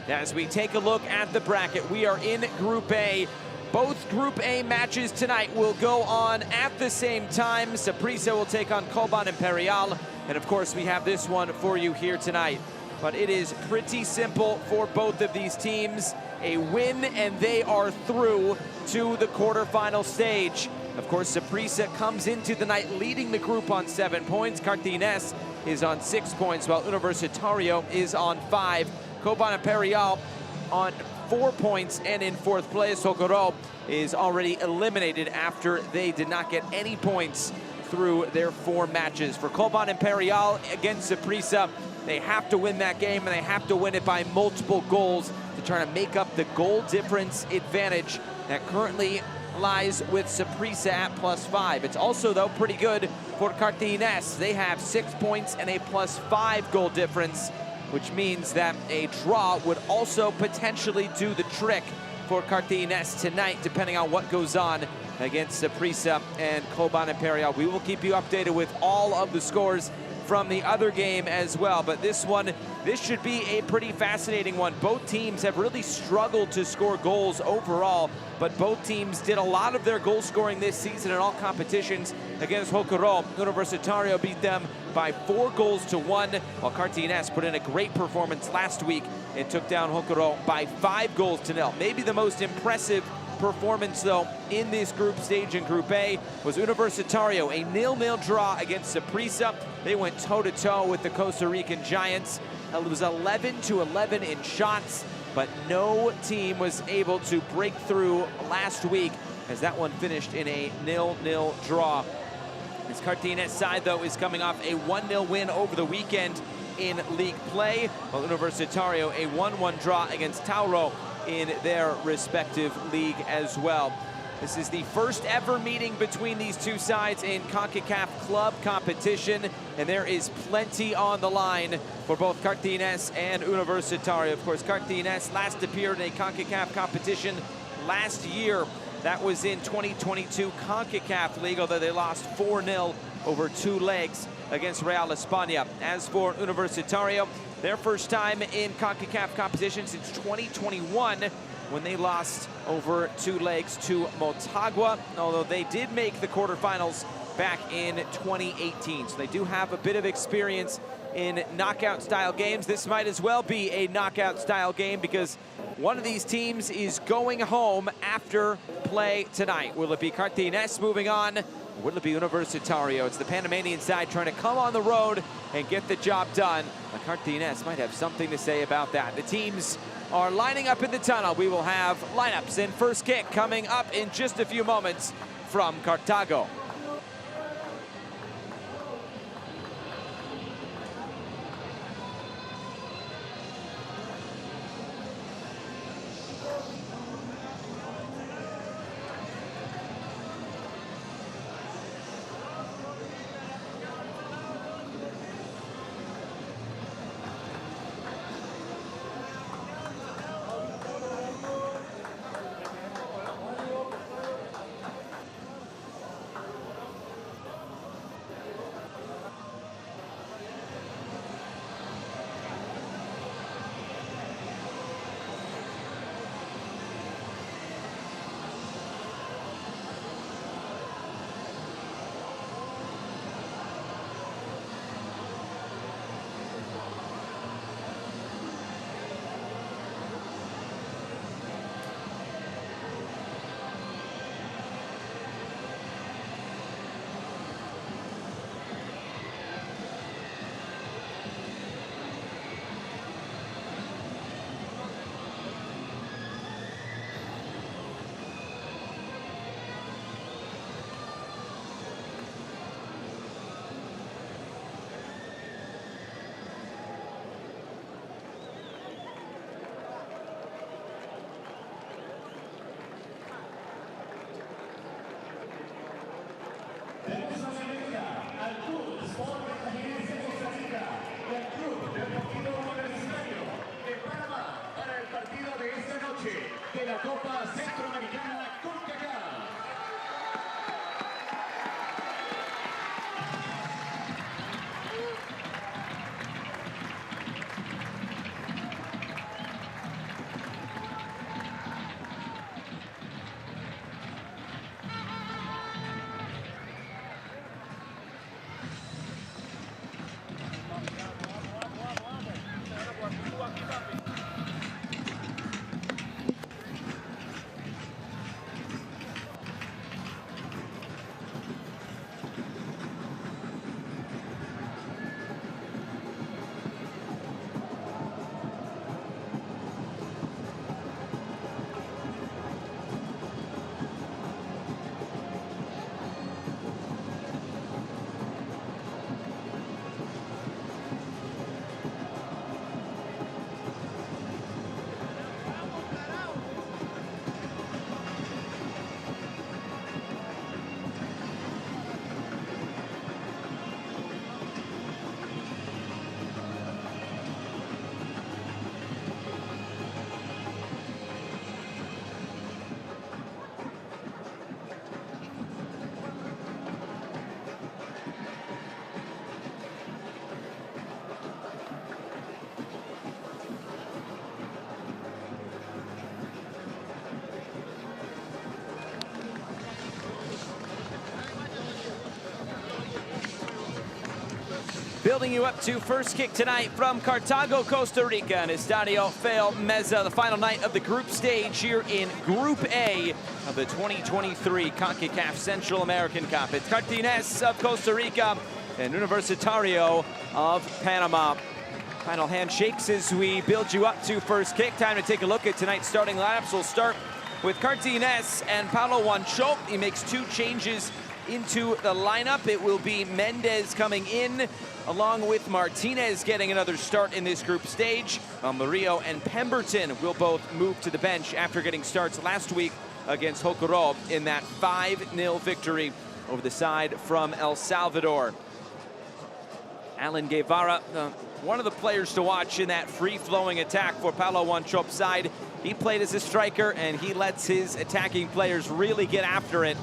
As we take a look at the bracket, we are in Group A. Both Group A matches tonight will go on at the same time. Saprissa will take on Coban Imperial. And of course, we have this one for you here tonight. But it is pretty simple for both of these teams. A win and they are through to the quarterfinal stage. Of course, Saprissa comes into the night leading the group on 7 points. Cartaginés is on 6 points, while Universitario is on 5. Coban Imperial on 4 points, and in 4th place, Hokuro is already eliminated after they did not get any points through their 4 matches. For Coban Imperial against Saprissa, they have to win that game, and they have to win it by multiple goals to try to make up the goal difference advantage that currently lies with Saprissa at +5. It's also, though, pretty good for Cartaginés. They have 6 points and a +5 goal difference, which means that a draw would also potentially do the trick for Cartaginés tonight, depending on what goes on against Saprissa and Coban Imperial. We will keep you updated with all of the scores from the other game as well, but this should be a pretty fascinating one. Both teams have really struggled to score goals overall, but both teams did a lot of their goal scoring this season in all competitions against Hokuro. Universitario beat them by 4 goals to 1, while Cartaginés put in a great performance last week and took down Hokuro by 5 goals to 0. Maybe the most impressive performance, though, in this group stage in Group A was Universitario, a 0-0 draw against Saprissa. They went toe-to-toe with the Costa Rican Giants. It was 11-11 in shots, but no team was able to break through last week, as that one finished in a 0-0 draw. This Cartaginés side, though, is coming off a 1-0 win over the weekend in league play, while Universitario a 1-1 draw against Tauro in their respective league as well. This is the first ever meeting between these two sides in CONCACAF club competition, and there is plenty on the line for both Cartaginés and Universitario. Of course, Cartaginés last appeared in a CONCACAF competition last year. That was in 2022 CONCACAF League, although they lost 4-0 over 2 legs against Real España. As for Universitario, their first time in CONCACAF competition since 2021, when they lost over 2 legs to Motagua, although they did make the quarterfinals back in 2018. So they do have a bit of experience in knockout style games. This might as well be a knockout style game, because one of these teams is going home after play tonight. Will it be Cartaginés moving on? Will it be Universitario? It's the Panamanian side trying to come on the road and get the job done. But Cartaginés might have something to say about that. The teams are lining up in the tunnel. We will have lineups and first kick coming up in just a few moments from Cartago. Para el partido de esta noche de la Copa Centroamericana de Concacaf. Building you up to first kick tonight from Cartago, Costa Rica, and Estadio Fello, Meza, the final night of the group stage here in Group A of the 2023 CONCACAF Central American Cup. It's Cartaginés of Costa Rica and Universitario of Panama. Final handshakes as we build you up to first kick. Time to take a look at tonight's starting lineups. We'll start with Cartaginés and Paulo Wanchope. He makes two changes into the lineup. It will be Mendez coming in, along with Martinez getting another start in this group stage. Murillo and Pemberton will both move to the bench after getting starts last week against Hokuro in that 5-0 victory over the side from El Salvador. Alan Guevara, one of the players to watch in that free-flowing attack for Paulo Wanchope's side. He played as a striker, and he lets his attacking players really get after it.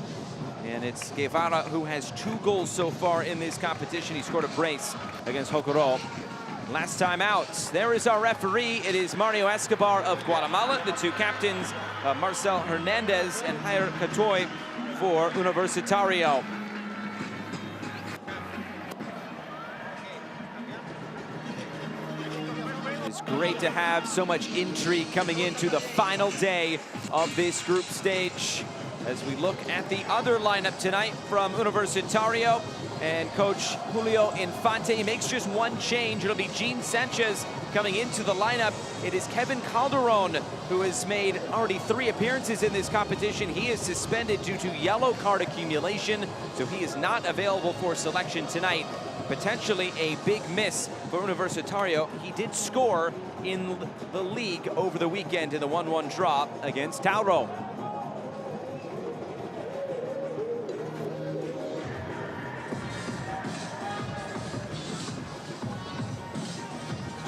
And it's Guevara who has 2 goals so far in this competition. He scored a brace against Hokuro last time out. There is our referee. It is Mario Escobar of Guatemala. The 2 captains, Marcel Hernandez and Jair Catoy for Universitario. It's great to have so much intrigue coming into the final day of this group stage. As we look at the other lineup tonight from Universitario, and coach Julio Infante, he makes just one change. It'll be Gene Sanchez coming into the lineup. It is Kevin Calderon, who has made already 3 appearances in this competition. He is suspended due to yellow card accumulation, so he is not available for selection tonight. Potentially a big miss for Universitario. He did score in the league over the weekend in the 1-1 draw against Tauro.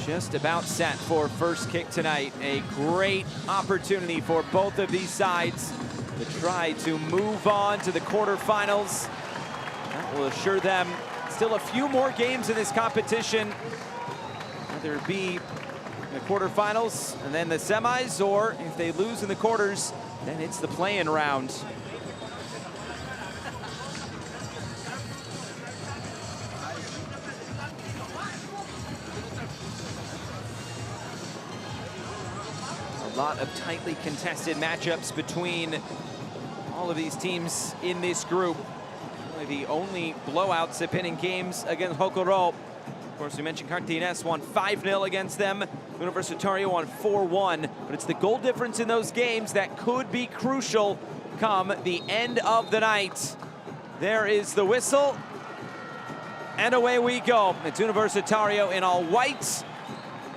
Just about set for first kick tonight. A great opportunity for both of these sides to try to move on to the quarterfinals. That will assure them still a few more games in this competition, whether it be the quarterfinals and then the semis, or if they lose in the quarters, then it's the play-in round. A lot of tightly contested matchups between all of these teams in this group. Really the only blowouts have been in games against Hokuro. Of course, we mentioned Cartaginés won 5-0 against them. Universitario won 4-1. But it's the goal difference in those games that could be crucial come the end of the night. There is the whistle. And away we go. It's Universitario in all white.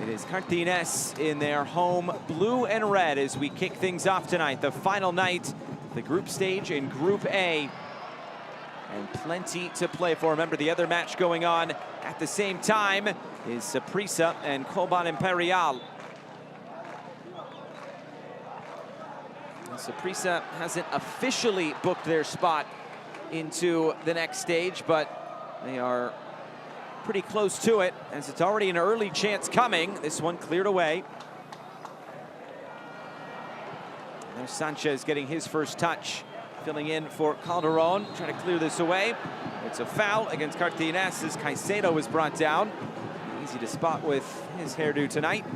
It is Cartaginés in their home blue and red as we kick things off tonight. The final night, the group stage in Group A. And plenty to play for. Remember, the other match going on at the same time is Saprissa and Copa Imperial. Saprissa hasn't officially booked their spot into the next stage, but they are pretty close to it, as it's already an early chance coming. This one cleared away. There's Sanchez getting his first touch, filling in for Calderon, trying to clear this away. It's a foul against Cartaginés as Caicedo was brought down. Easy to spot with his hairdo tonight.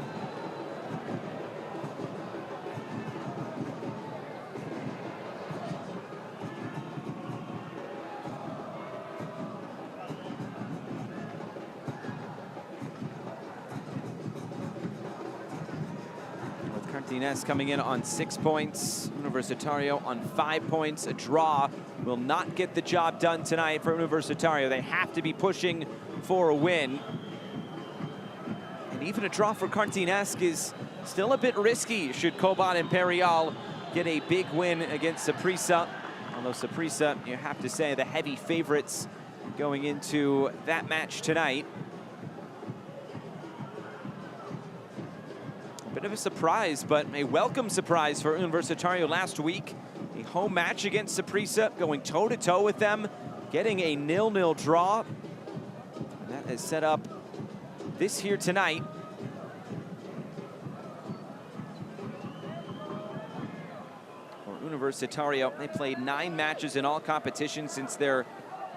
Cartaginés coming in on 6 points, Universitario on 5 points. A draw will not get the job done tonight for Universitario. They have to be pushing for a win. And even a draw for Cartaginés is still a bit risky should Copa Imperial get a big win against Saprissa. Although Saprissa, you have to say, the heavy favorites going into that match tonight. Bit of a surprise, but a welcome surprise for Universitario last week. A home match against Saprissa, going toe-to-toe with them, getting a 0-0 draw. And that has set up this here tonight. For Universitario, they played 9 matches in all competitions since their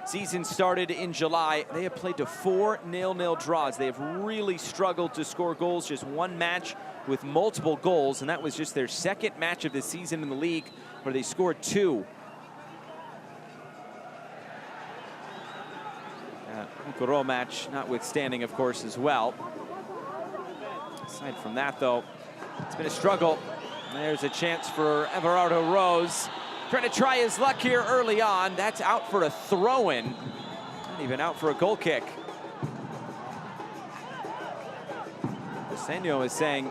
season started in July, they have played to 4 0-0 draws. They have really struggled to score goals. Just one match with multiple goals, and that was just their second match of the season in the league, where they scored 2. Ukoro match notwithstanding, of course, as well. Aside from that, though, it's been a struggle. There's a chance for Everardo Rose. Trying to try his luck here early on. That's out for a throw-in. Not even out for a goal kick. Senyo is saying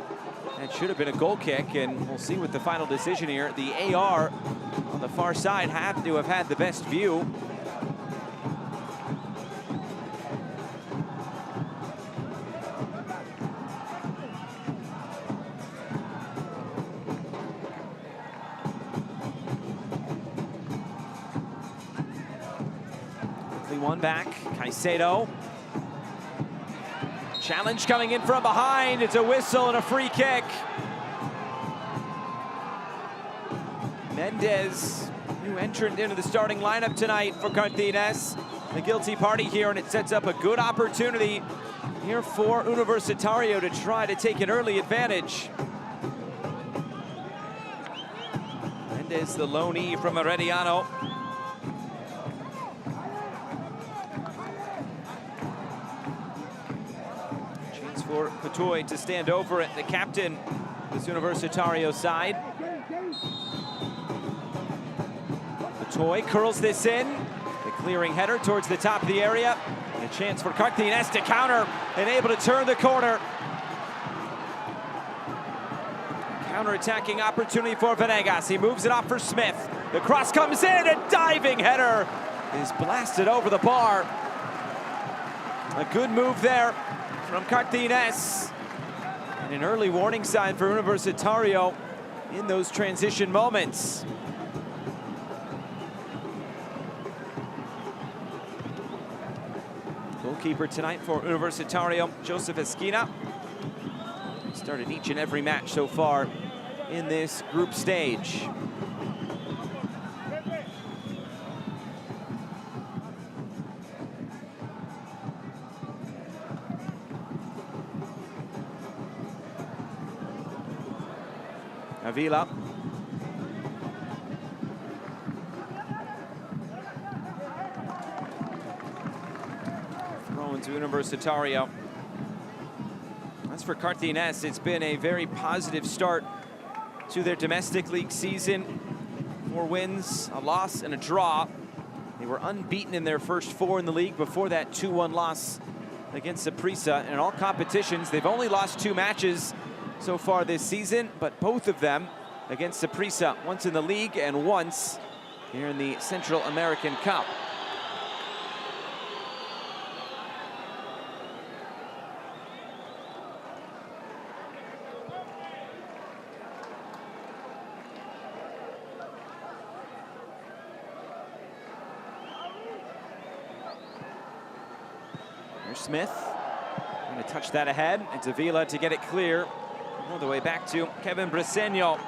that should have been a goal kick, and we'll see with the final decision here. The AR on the far side had to have had the best view. One back, Caicedo. Challenge coming in from behind. It's a whistle and a free kick. Mendez, new entrant into the starting lineup tonight for Cartaginés. The guilty party here, and it sets up a good opportunity here for Universitario to try to take an early advantage. Mendez, the loanee from Herediano. For Cotoy to stand over it, the captain of this Universitario side. Cotoy curls this in. The clearing header towards the top of the area. And a chance for Cartaginés to counter and able to turn the corner. Counter-attacking opportunity for Venegas. He moves it off for Smith. The cross comes in, a diving header is blasted over the bar. A good move there from Cartaginés, and an early warning sign for Universitario in those transition moments. Goalkeeper tonight for Universitario, Joseph Esquina. Started each and every match so far in this group stage. Avila. Thrown to Universitario. As for Cartaginés, it's been a very positive start to their domestic league season. 4 wins, a loss, and a draw. They were unbeaten in their first 4 in the league before that 2-1 loss against Saprissa. And in all competitions, they've only lost 2 matches so far this season, but both of them against Saprissa, once in the league and once here in the Central American Cup. Here's Smith, going to touch that ahead. It's Avila to get it clear. All the way back to Kevin Briseño.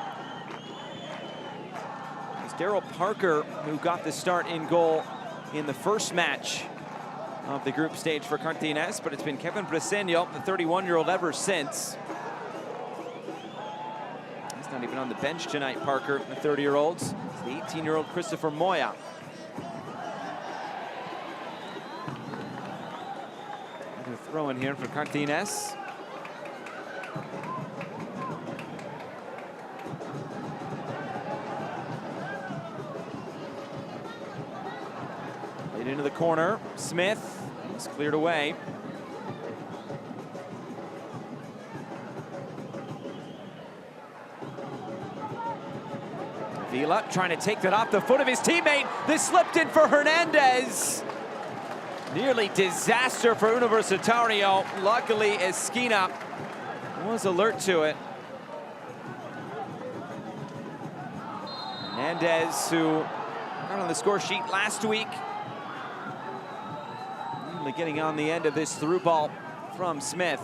It's Daryl Parker who got the start in goal in the first match of the group stage for Cartaginés, but it's been Kevin Briseño, the 31-year-old, ever since. He's not even on the bench tonight, Parker, the 30-year-olds. It's the 18-year-old Christopher Moya. A throw in here for Cartaginés. Into the corner, Smith is cleared away. Vila trying to take that off the foot of his teammate. This slipped in for Hernandez. Nearly disaster for Universitario. Luckily, Esquina was alert to it. Hernandez, who got on the score sheet last week, getting on the end of this through ball from Smith.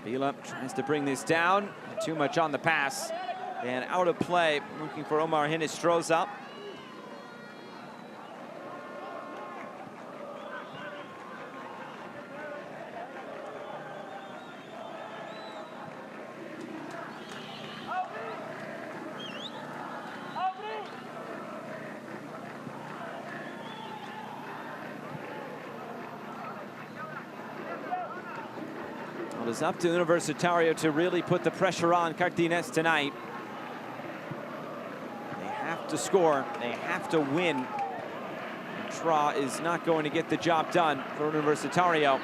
Fello tries to bring this down. Too much on the pass. And out of play, looking for Omar Hinestroza. It is up to Universitario to really put the pressure on Cartaginés tonight. They have to score. They have to win. Tra is not going to get the job done for Universitario.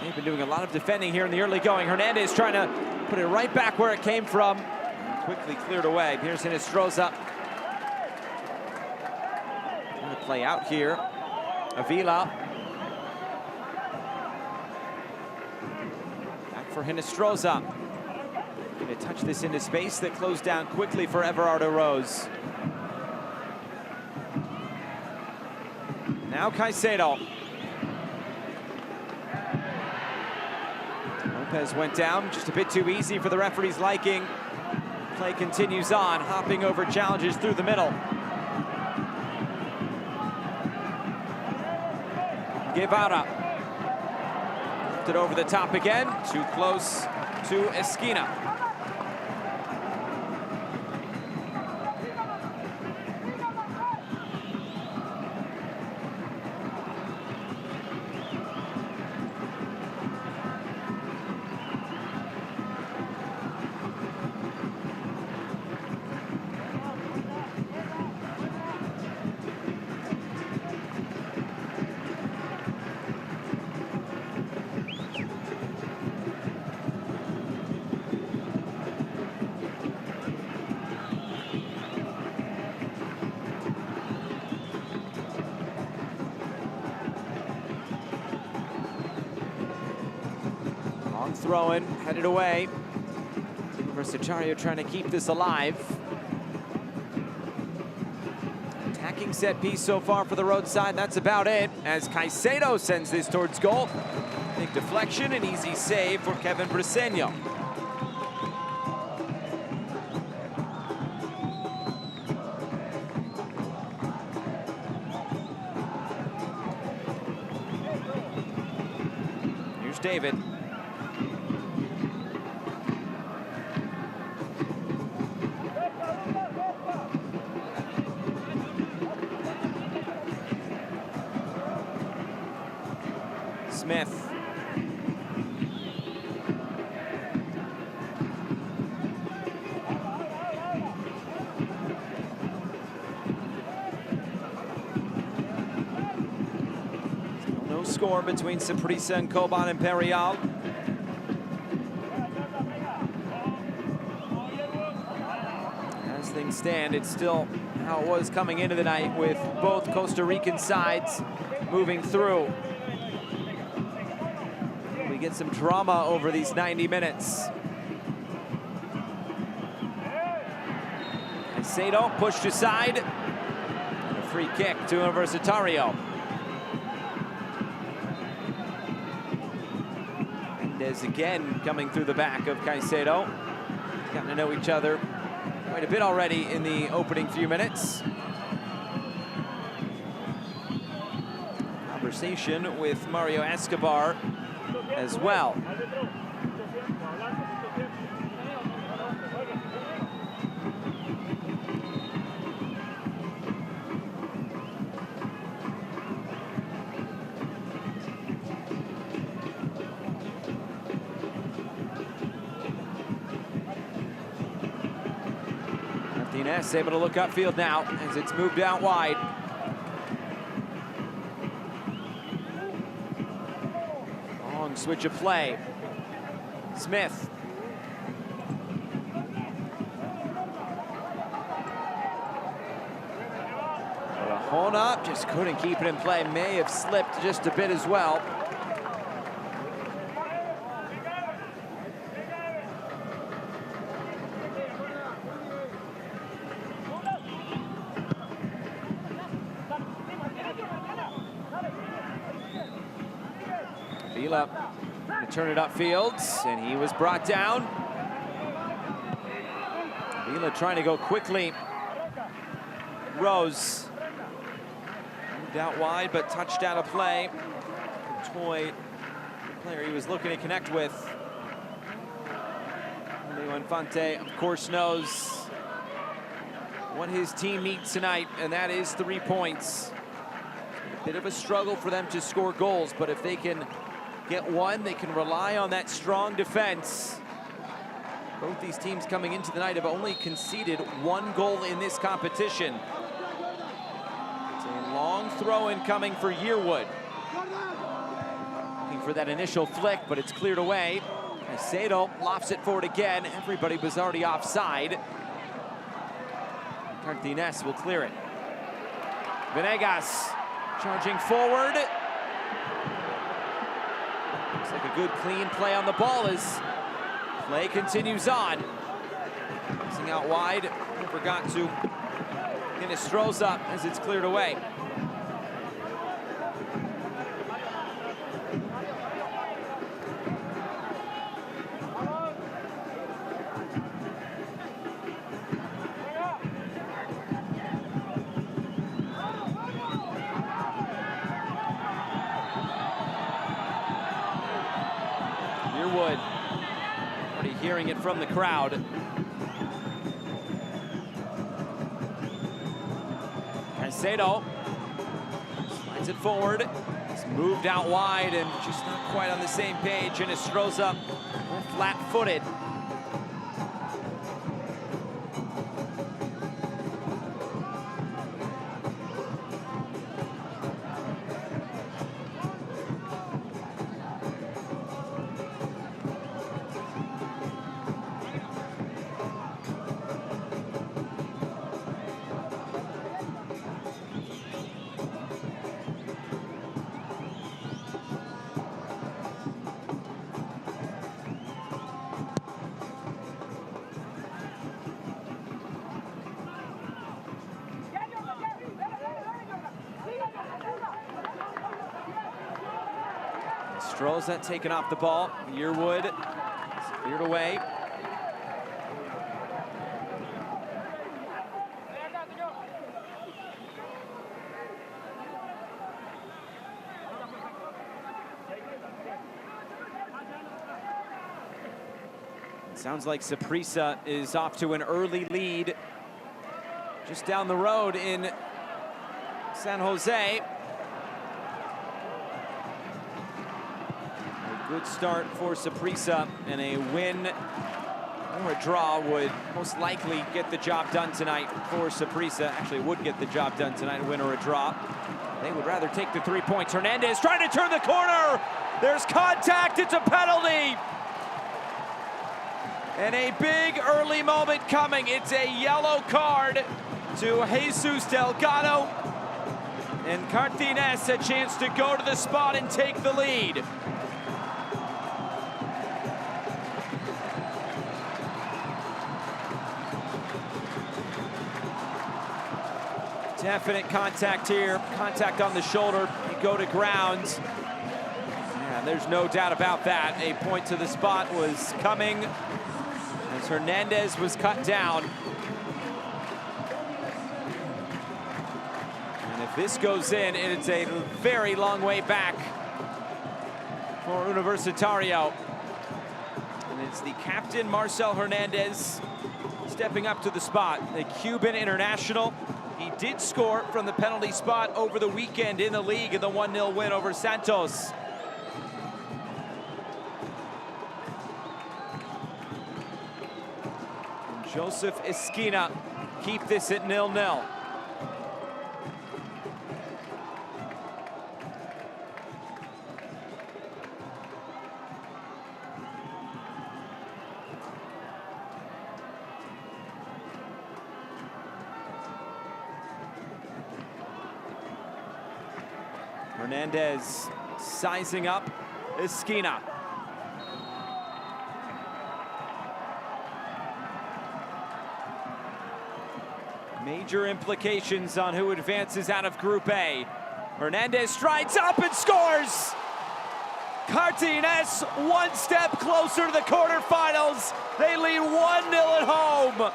They've been doing a lot of defending here in the early going. Hernandez trying to put it right back where it came from. Quickly cleared away. Here's Hinestroza. Trying to play out here. Avila. For Hinestroza. Going to touch this into space that closed down quickly for Everardo Rose. Now Caicedo. Lopez went down, just a bit too easy for the referee's liking. Play continues on, hopping over challenges through the middle. Guevara. It over the top again, too close to Esquina. Throwing, headed away. Universitario trying to keep this alive. Attacking set piece so far for the roadside, that's about it. As Caicedo sends this towards goal. Big deflection, an easy save for Kevin Briseño. Here's David. Smith. No score between Saprissa and Coban Imperial. As things stand, it's still how it was coming into the night, with both Costa Rican sides moving through. We get some drama over these 90 minutes. Caicedo pushed aside. And a free kick to Universitario. Mendez again coming through the back of Caicedo. Gotten to know each other quite a bit already in the opening few minutes. Conversation with Mario Escobar as well. Martinez able to look upfield now as it's moved out wide. Long switch of play. Smith. Arjona just couldn't keep it in play. May have slipped just a bit as well. to turn it upfield, and he was brought down. Vila trying to go quickly. Rose moved out wide, but touched out of play. Toy, the player he was looking to connect with. Leo Infante, of course, knows what his team needs tonight, and that is 3 points. A bit of a struggle for them to score goals, but if they can get one, they can rely on that strong defense. Both these teams coming into the night have only conceded 1 goal in this competition. It's a long throw-in coming for Yearwood. Looking for that initial flick, but it's cleared away. Caicedo lofts it forward again. Everybody was already offside. Cartaginés will clear it. Venegas charging forward. Looks like a good clean play on the ball as play continues on. Passing out wide. Forgot to get his throws up as it's cleared away. Yearwood already hearing it from the crowd. Caicedo slides it forward. It's moved out wide and just not quite on the same page, and it throws up flat-footed. Stroza taken off the ball. Yearwood cleared away. It sounds like Saprissa is off to an early lead just down the road in San Jose. Good start for Saprissa, and a win or a draw would most likely get the job done tonight for Saprissa. Actually, would get the job done tonight, a win or a draw. They would rather take the 3 points. Hernandez trying to turn the corner. There's contact, it's a penalty. And a big early moment coming. It's a yellow card to Jesus Delgado. And Cartaginés a chance to go to the spot and take the lead. Definite contact here, contact on the shoulder, you go to ground. Yeah, there's no doubt about that. A point to the spot was coming as Hernandez was cut down. And if this goes in, it's a very long way back for Universitario. And it's the captain, Marcel Hernandez, stepping up to the spot, the Cuban international. He did score from the penalty spot over the weekend in the league in the 1-0 win over Santos. And Joseph Esquina keep this at 0-0. Hernandez sizing up Esquina. Major implications on who advances out of Group A. Hernandez strides up and scores! Cartaginés one step closer to the quarterfinals. They lead 1-0 at home.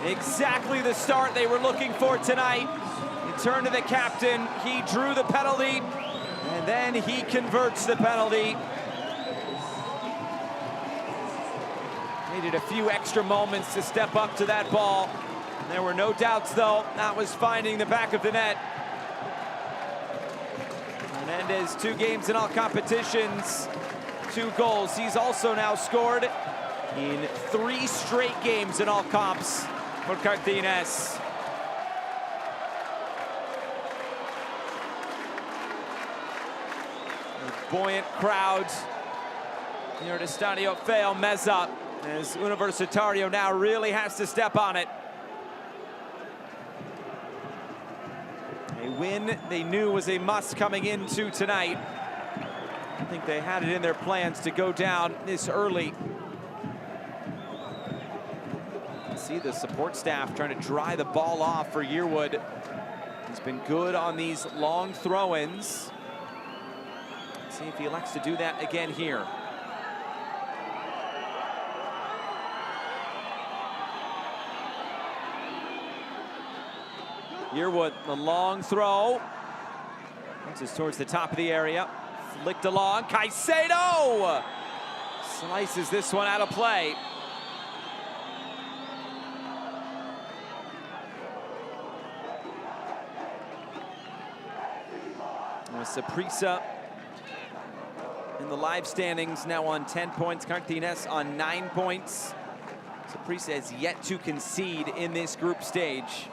Exactly the start they were looking for tonight. He turned to the captain, he drew the penalty, and then he converts the penalty. Needed a few extra moments to step up to that ball. There were no doubts, though, that was finding the back of the net. Hernandez, 2 games in all competitions, 2 goals. He's also now scored in 3 straight games in all comps for Cartaginés. A buoyant crowd here at Estadio Fello, Meza, as Universitario now really has to step on it. A win they knew was a must coming into tonight. I think they had it in their plans to go down this early. See the support staff trying to dry the ball off for Yearwood. He's been good on these long throw-ins. See if he elects to do that again here. Yearwood, the long throw. This is towards the top of the area. Flicked along, Caicedo! Slices this one out of play. Saprissa in the live standings now on 10 points. Cartaginés on 9 points. Saprissa has yet to concede in this group stage.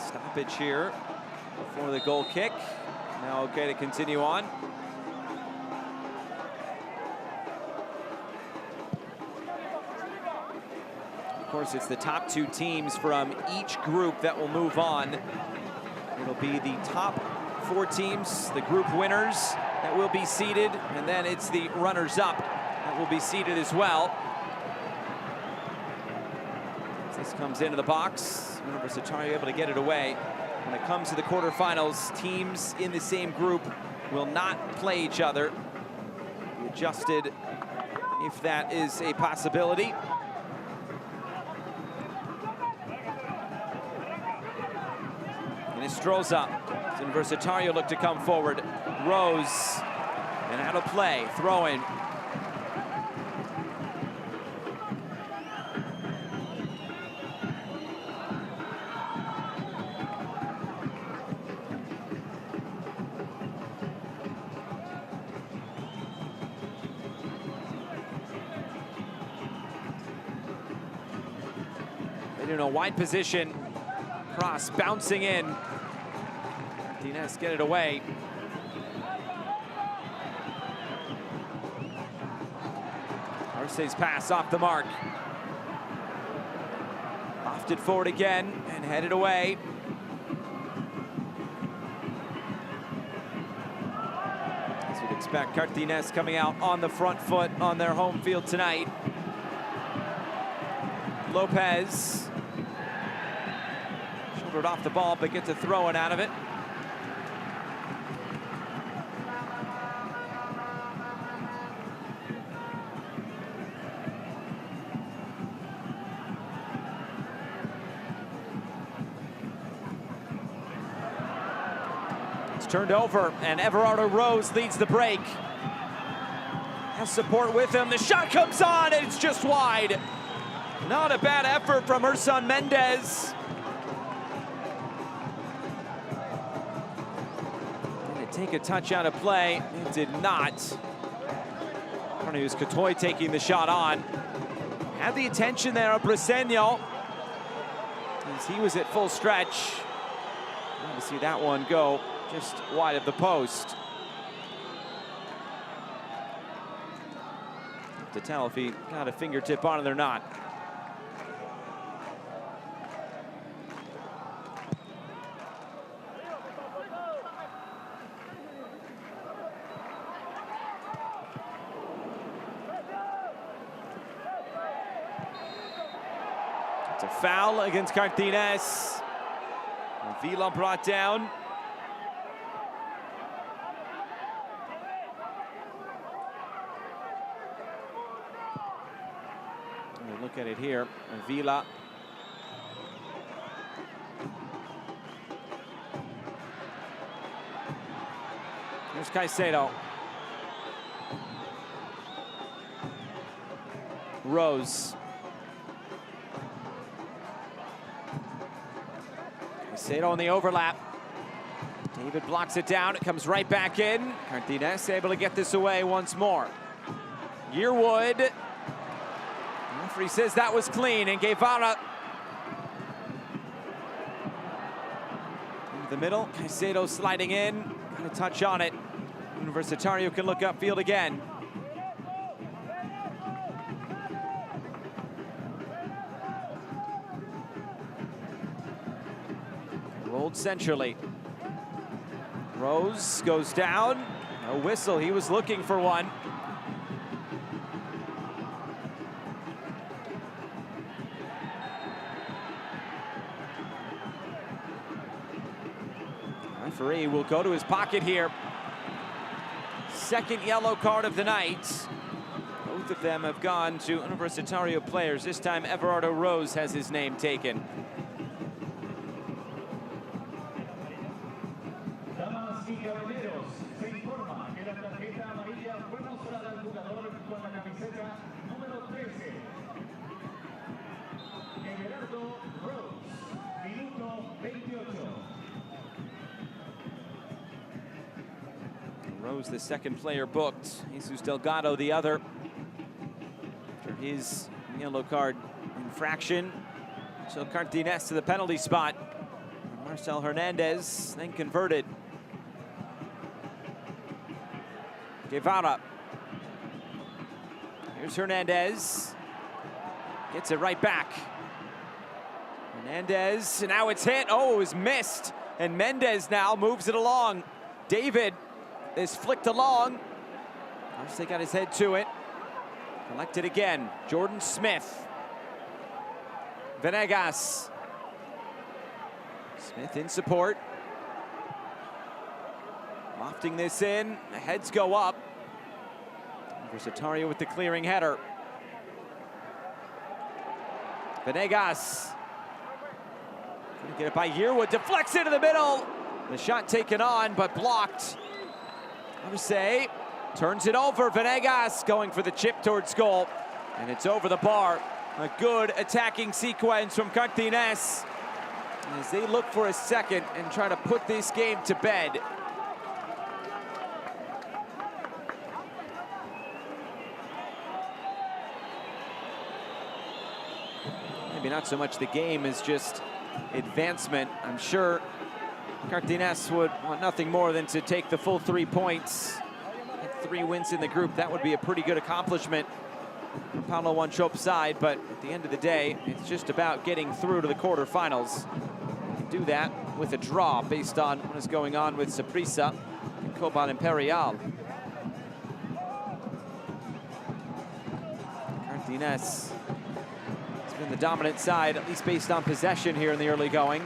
Stoppage here before the goal kick. Now okay to continue on. Of course, it's the top 2 teams from each group that will move on. It'll be the top 4 teams, the group winners, that will be seeded, and then it's the runners-up that will be seeded as well. This comes into the box. Universitario able to get it away. When it comes to the quarterfinals, teams in the same group will not play each other. Be adjusted if that is a possibility. Nostroza. Universitario look to come forward. Rose, and out of play, throw in. They in a wide position. Cross bouncing in. Cartaginés get it away. Arce's pass off the mark. Lofted forward again and headed away. As you'd expect, Cartaginés coming out on the front foot on their home field tonight. Lopez. Shouldered off the ball, but gets a throw-in out of it. Turned over, and Everardo Rose leads the break. Has support with him. The shot comes on, and it's just wide. Not a bad effort from Ersan Mendez. Did it take a touch out of play? It did not. I don't know, it was Cotoy taking the shot on. Had the attention there of Briseño, as he was at full stretch. Glad to see that one go just wide of the post. To tell if he got a fingertip on it or not. It's a foul against Cartaginés. Vila brought down. Look at it here. Vila. Here's Caicedo. Rose. Caicedo on the overlap. David blocks it down. It comes right back in. Cartaginés able to get this away once more. Yearwood. The referee says that was clean, and Guevara into the middle. Caicedo sliding in. Got a touch on it. Universitario can look upfield again. Rolled centrally. Rose goes down. No whistle. He was looking for one. Referee will go to his pocket here. Second yellow card of the night. Both of them have gone to Universitario players. This time Everardo Rose has his name taken. Damas y caballeros, se informa que la tarjeta amarilla fue mostrada al jugador con la camiseta número 13. Everardo Rose, minuto 28. Rose, the second player booked. Jesus Delgado, the other. After his yellow card infraction. So Cartaginés to the penalty spot. Marcel Hernandez then converted. Guevara. Here's Hernandez. Gets it right back. Hernandez, and now it's hit. Oh, it was missed. And Mendez now moves it along. David is flicked along. First they got his head to it. Collected again. Jordan Smith. Venegas. Smith in support. Lofting this in. The heads go up. Universitario with the clearing header. Venegas. Gonna get it by Yearwood. Deflects into the middle. The shot taken on, but blocked. Fase turns it over. Venegas going for the chip towards goal. And it's over the bar. A good attacking sequence from Cartaginés as they look for a second and try to put this game to bed. Maybe not so much the game as just advancement. I'm sure Cartaginés would want nothing more than to take the full 3 points. Get 3 wins in the group. That would be a pretty good accomplishment for Paulo Wanchope's side, but at the end of the day, it's just about getting through to the quarterfinals. You can do that with a draw based on what is going on with Saprissa and Copa Imperial. Cartaginés has been the dominant side, at least based on possession here in the early going.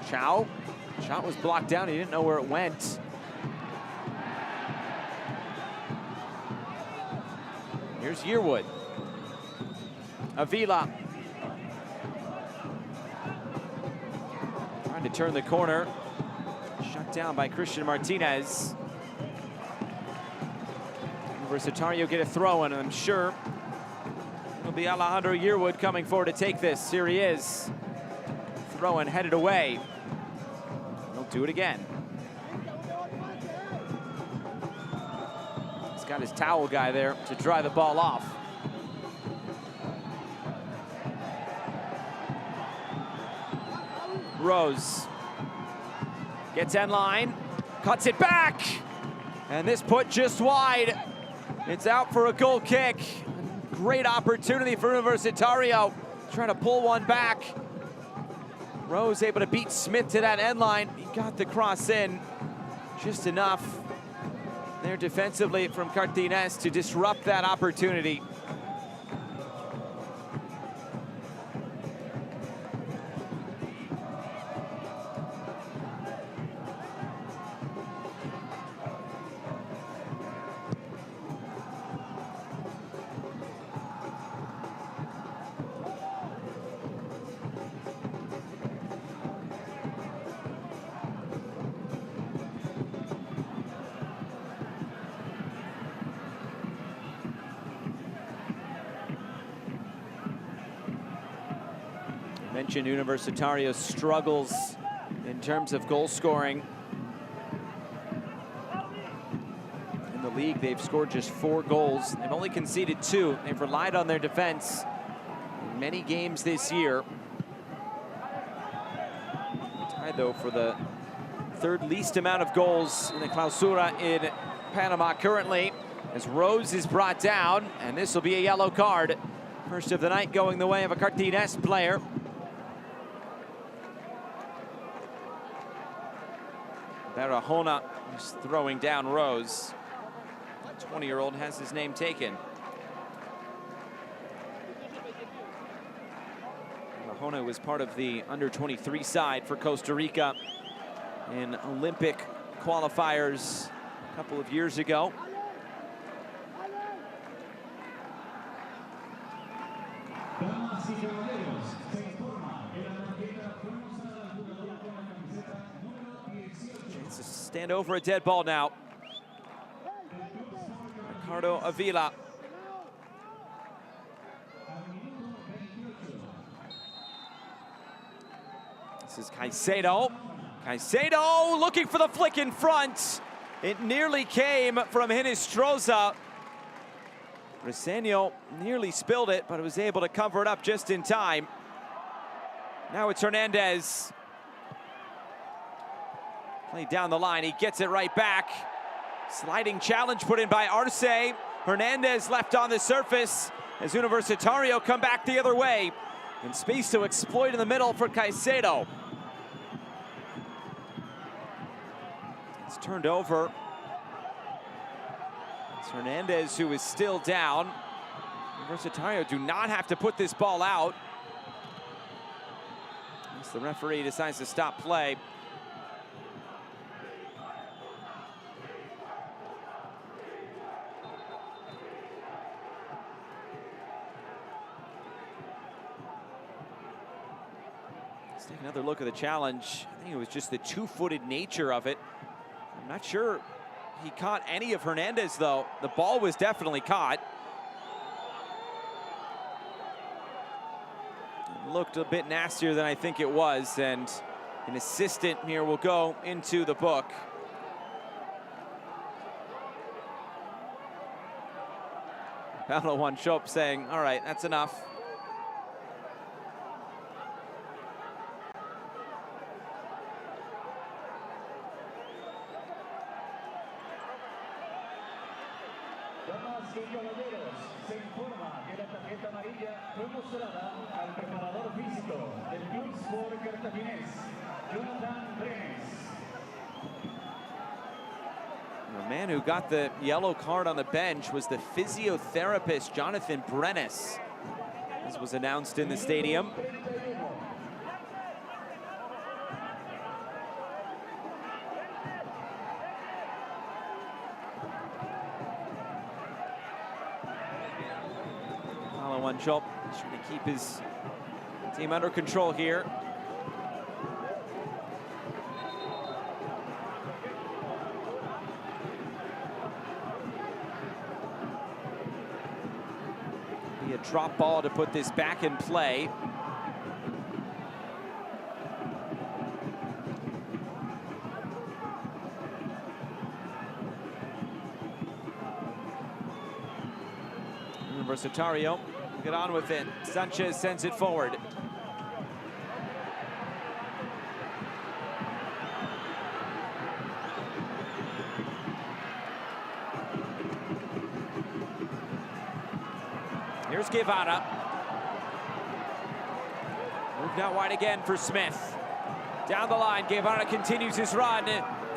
Chow. Shot was blocked down. He didn't know where it went. Here's Yearwood. Avila. Trying to turn the corner. Shut down by Christian Martinez. Universitario get a throw in, and I'm sure it'll be Alejandro Yearwood coming forward to take this. Here he is. Throw in headed away. He'll do it again. He's got his towel guy there to dry the ball off. Rose gets in line, cuts it back, and this put just wide. It's out for a goal kick. Great opportunity for Universitario, trying to pull one back. Rose able to beat Smith to that end line. He got the cross in. Just enough there defensively from Cartaginés to disrupt that opportunity. Mentioned Universitario struggles in terms of goal scoring. In the league, they've scored just 4 goals. They've only conceded 2. They've relied on their defense in many games this year. Tied, though, for the 3rd least amount of goals in the Clausura in Panama currently, as Rose is brought down, and this will be a yellow card. First of the night going the way of a Cartaginés player. Barahona is throwing down Rose. The 20-year-old has his name taken. Barahona was part of the under-23 side for Costa Rica in Olympic qualifiers a couple of years ago. Stand over a dead ball now. Ricardo Avila. This is Caicedo. Caicedo looking for the flick in front. It nearly came from Hinestroza. Briseño nearly spilled it, but was able to cover it up just in time. Now it's Hernandez. Played down the line, he gets it right back. Sliding challenge put in by Arce. Hernandez left on the surface as Universitario come back the other way. And space to exploit in the middle for Caicedo. It's turned over. It's Hernandez who is still down. Universitario do not have to put this ball out. As the referee decides to stop play. Let's take another look at the challenge. I think it was just the 2-footed nature of it. I'm not sure he caught any of Hernandez, though. The ball was definitely caught. It looked a bit nastier than I think it was, and an assistant here will go into the book. Fello Wanchope saying, all right, that's enough. Damas y caballeros, se informa que la tarjeta amarilla fue mostrada al preparador físico del Grupos Cartaginés, Jonathan Brenes. The man who got the yellow card on the bench was the physiotherapist Jonathan Brenes, as was announced in the stadium. Wanchope trying to keep his team under control here. Be a drop ball to put this back in play. Universitario, get on with it. Sanchez sends it forward. Here's Guevara. Moved out wide again for Smith. Down the line, Guevara continues his run.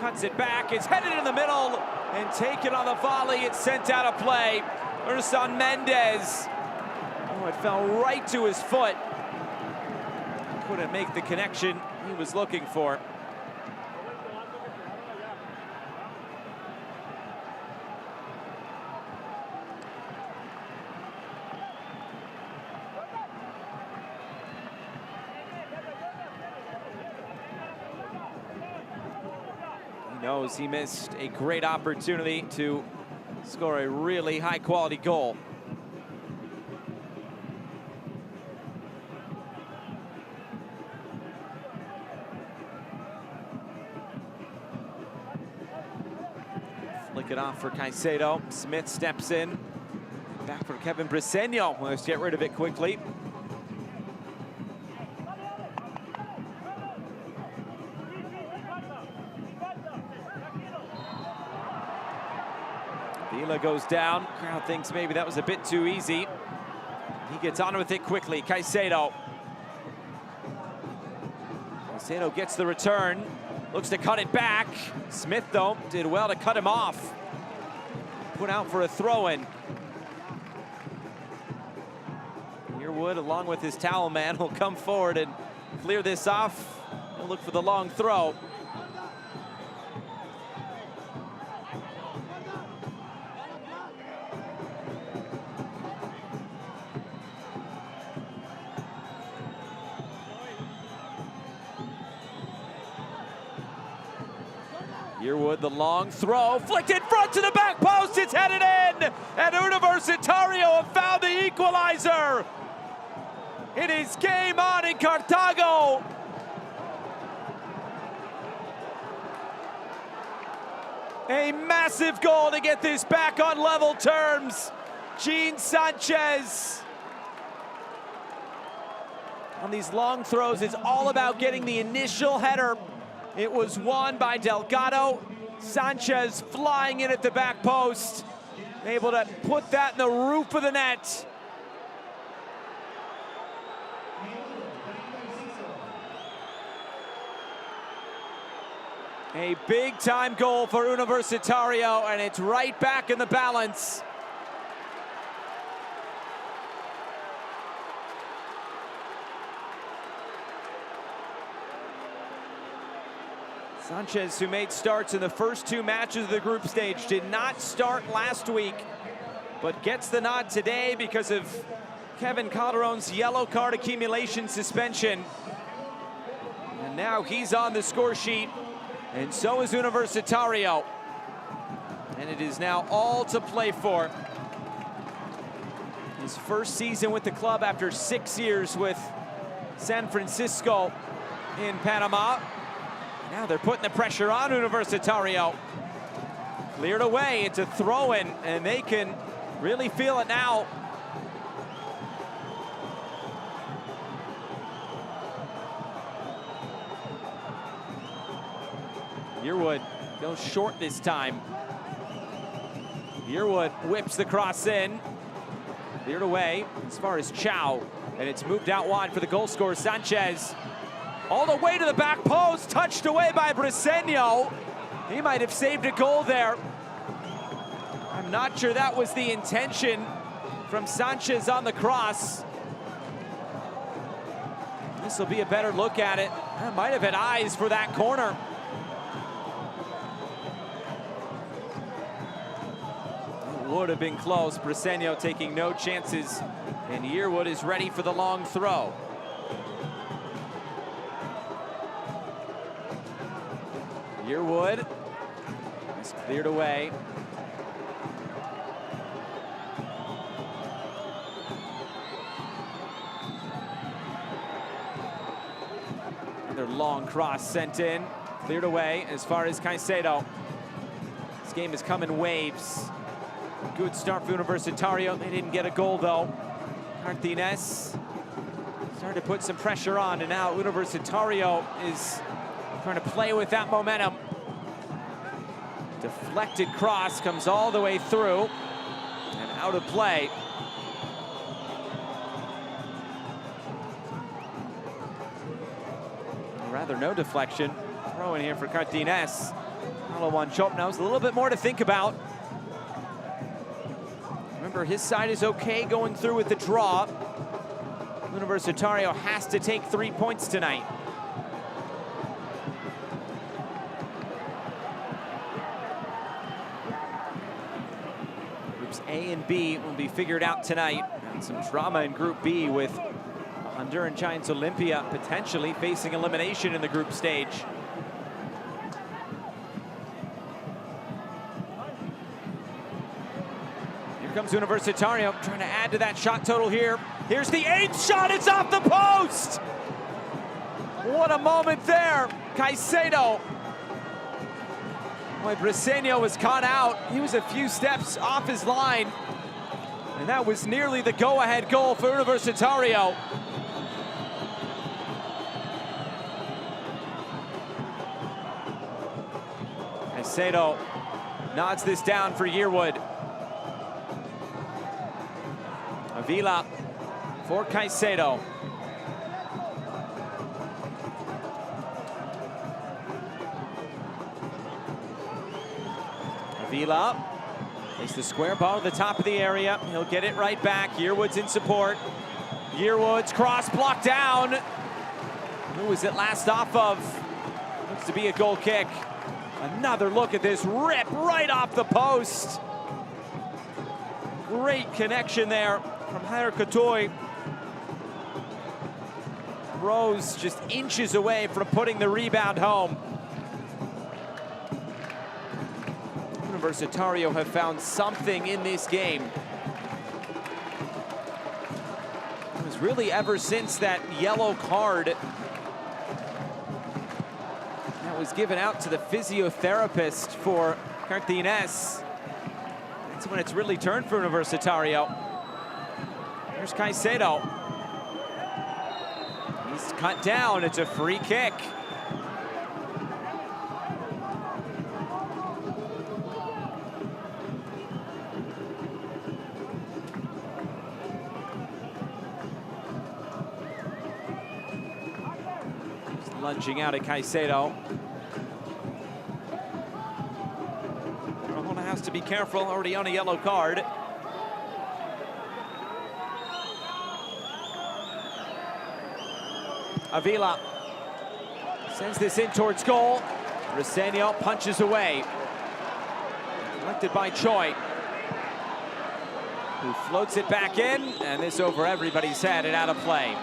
cuts it back. It's headed in the middle and taken on the volley. It's sent out of play. Ursan Mendez. Oh, it fell right to his foot. Couldn't make the connection he was looking for. He knows he missed a great opportunity to score a really high-quality goal. Flick it off for Caicedo. Smith steps in. Back for Kevin Briseño. Let's get rid of it quickly. Vila goes down. Crowd thinks maybe that was a bit too easy. He gets on with it quickly. Caicedo. Caicedo gets the return. Looks to cut it back. Smith, though, did well to cut him off. Put out for a throw-in. Yearwood, along with his towel man, will come forward and clear this off. He'll look for the long throw. Yearwood, the long throw, flicked in front to the back post, it's headed in! And Universitario have found the equalizer! It is game on in Cartago! A massive goal to get this back on level terms. Gene Sanchez. On these long throws, it's all about getting the initial header. It was won by Delgado. Sanchez flying in at the back post. Able to put that in the roof of the net. A big-time goal for Universitario, and it's right back in the balance. Sanchez, who made starts in the first two matches of the group stage, did not start last week, but gets the nod today because of Kevin Calderon's yellow card accumulation suspension. And now he's on the score sheet, and so is Universitario. And it is now all to play for. His first season with the club after 6 years with San Francisco in Panama. Now they're putting the pressure on Universitario. Cleared away, it's a throw-in, and they can really feel it now. Yearwood goes short this time. Yearwood whips the cross in. Cleared away as far as Chow, and it's moved out wide for the goal scorer, Sanchez. All the way to the back post, touched away by Briseño. He might have saved a goal there. I'm not sure that was the intention from Sanchez on the cross. This will be a better look at it. I might have had eyes for that corner. It would have been close. Briseño taking no chances, and Yearwood is ready for the long throw. Yearwood is cleared away. Another long cross sent in, cleared away as far as Caicedo. This game has come in waves. Good start for Universitario. They didn't get a goal though. Cartaginés started to put some pressure on, and now Universitario is trying to play with that momentum. Deflected cross comes all the way through and out of play. Or rather, no deflection. Throw in here for Cartaginés. Chop now has a little bit more to think about. Remember, his side is okay going through with the draw. Universitario has to take 3 points tonight. Groups A and B will be figured out tonight. And some drama in Group B with Honduran Giants Olympia potentially facing elimination in the group stage. Here comes Universitario trying to add to that shot total here. Here's the 8th shot, it's off the post! What a moment there, Caicedo. Boy, Briseño was caught out. He was a few steps off his line. And that was nearly the go-ahead goal for Universitario. Caicedo nods this down for Yearwood. Avila for Caicedo. Avila takes the square ball at the top of the area. He'll get it right back. Yearwood's in support. Yearwood's cross blocked down. Who was it last off of? Looks to be a goal kick. Another look at this rip right off the post. Great connection there from Jair Catoy. Rose just inches away from putting the rebound home. Universitario have found something in this game. It was really ever since that yellow card that was given out to the physiotherapist for Cartaginés. That's when it's really turned for Universitario. Here's Caicedo. He's cut down, it's a free kick. Just lunging out at Caicedo. Ramona has to be careful, already on a yellow card. Avila sends this in towards goal. Briseño punches away. Collected by Choi, who floats it back in, and this over everybody's head and out of play.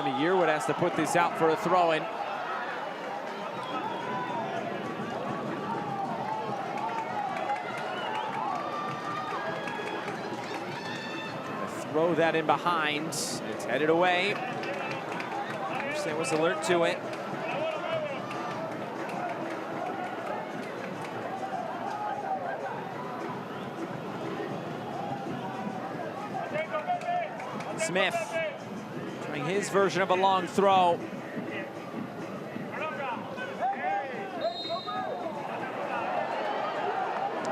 Yearwood has to put this out for a throw-in. Throw that in behind. It's headed away. There was alert to it. Smith. His version of a long throw.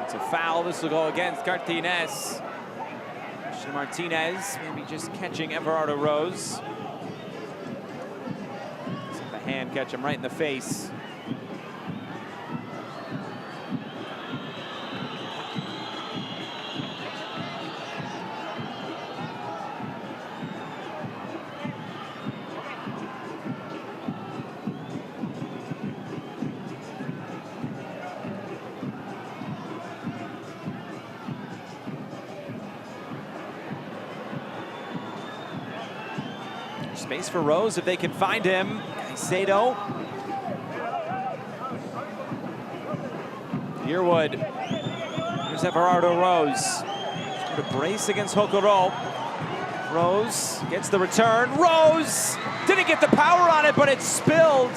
It's a foul. This will go against Cartaginés. Martinez maybe just catching Everardo Rose. The hand catch him right in the face. Space for Rose if they can find him. Caicedo. Yearwood. Here's Everardo Rose. To brace against Hokoro. Rose gets the return. Rose didn't get the power on it, but it spilled.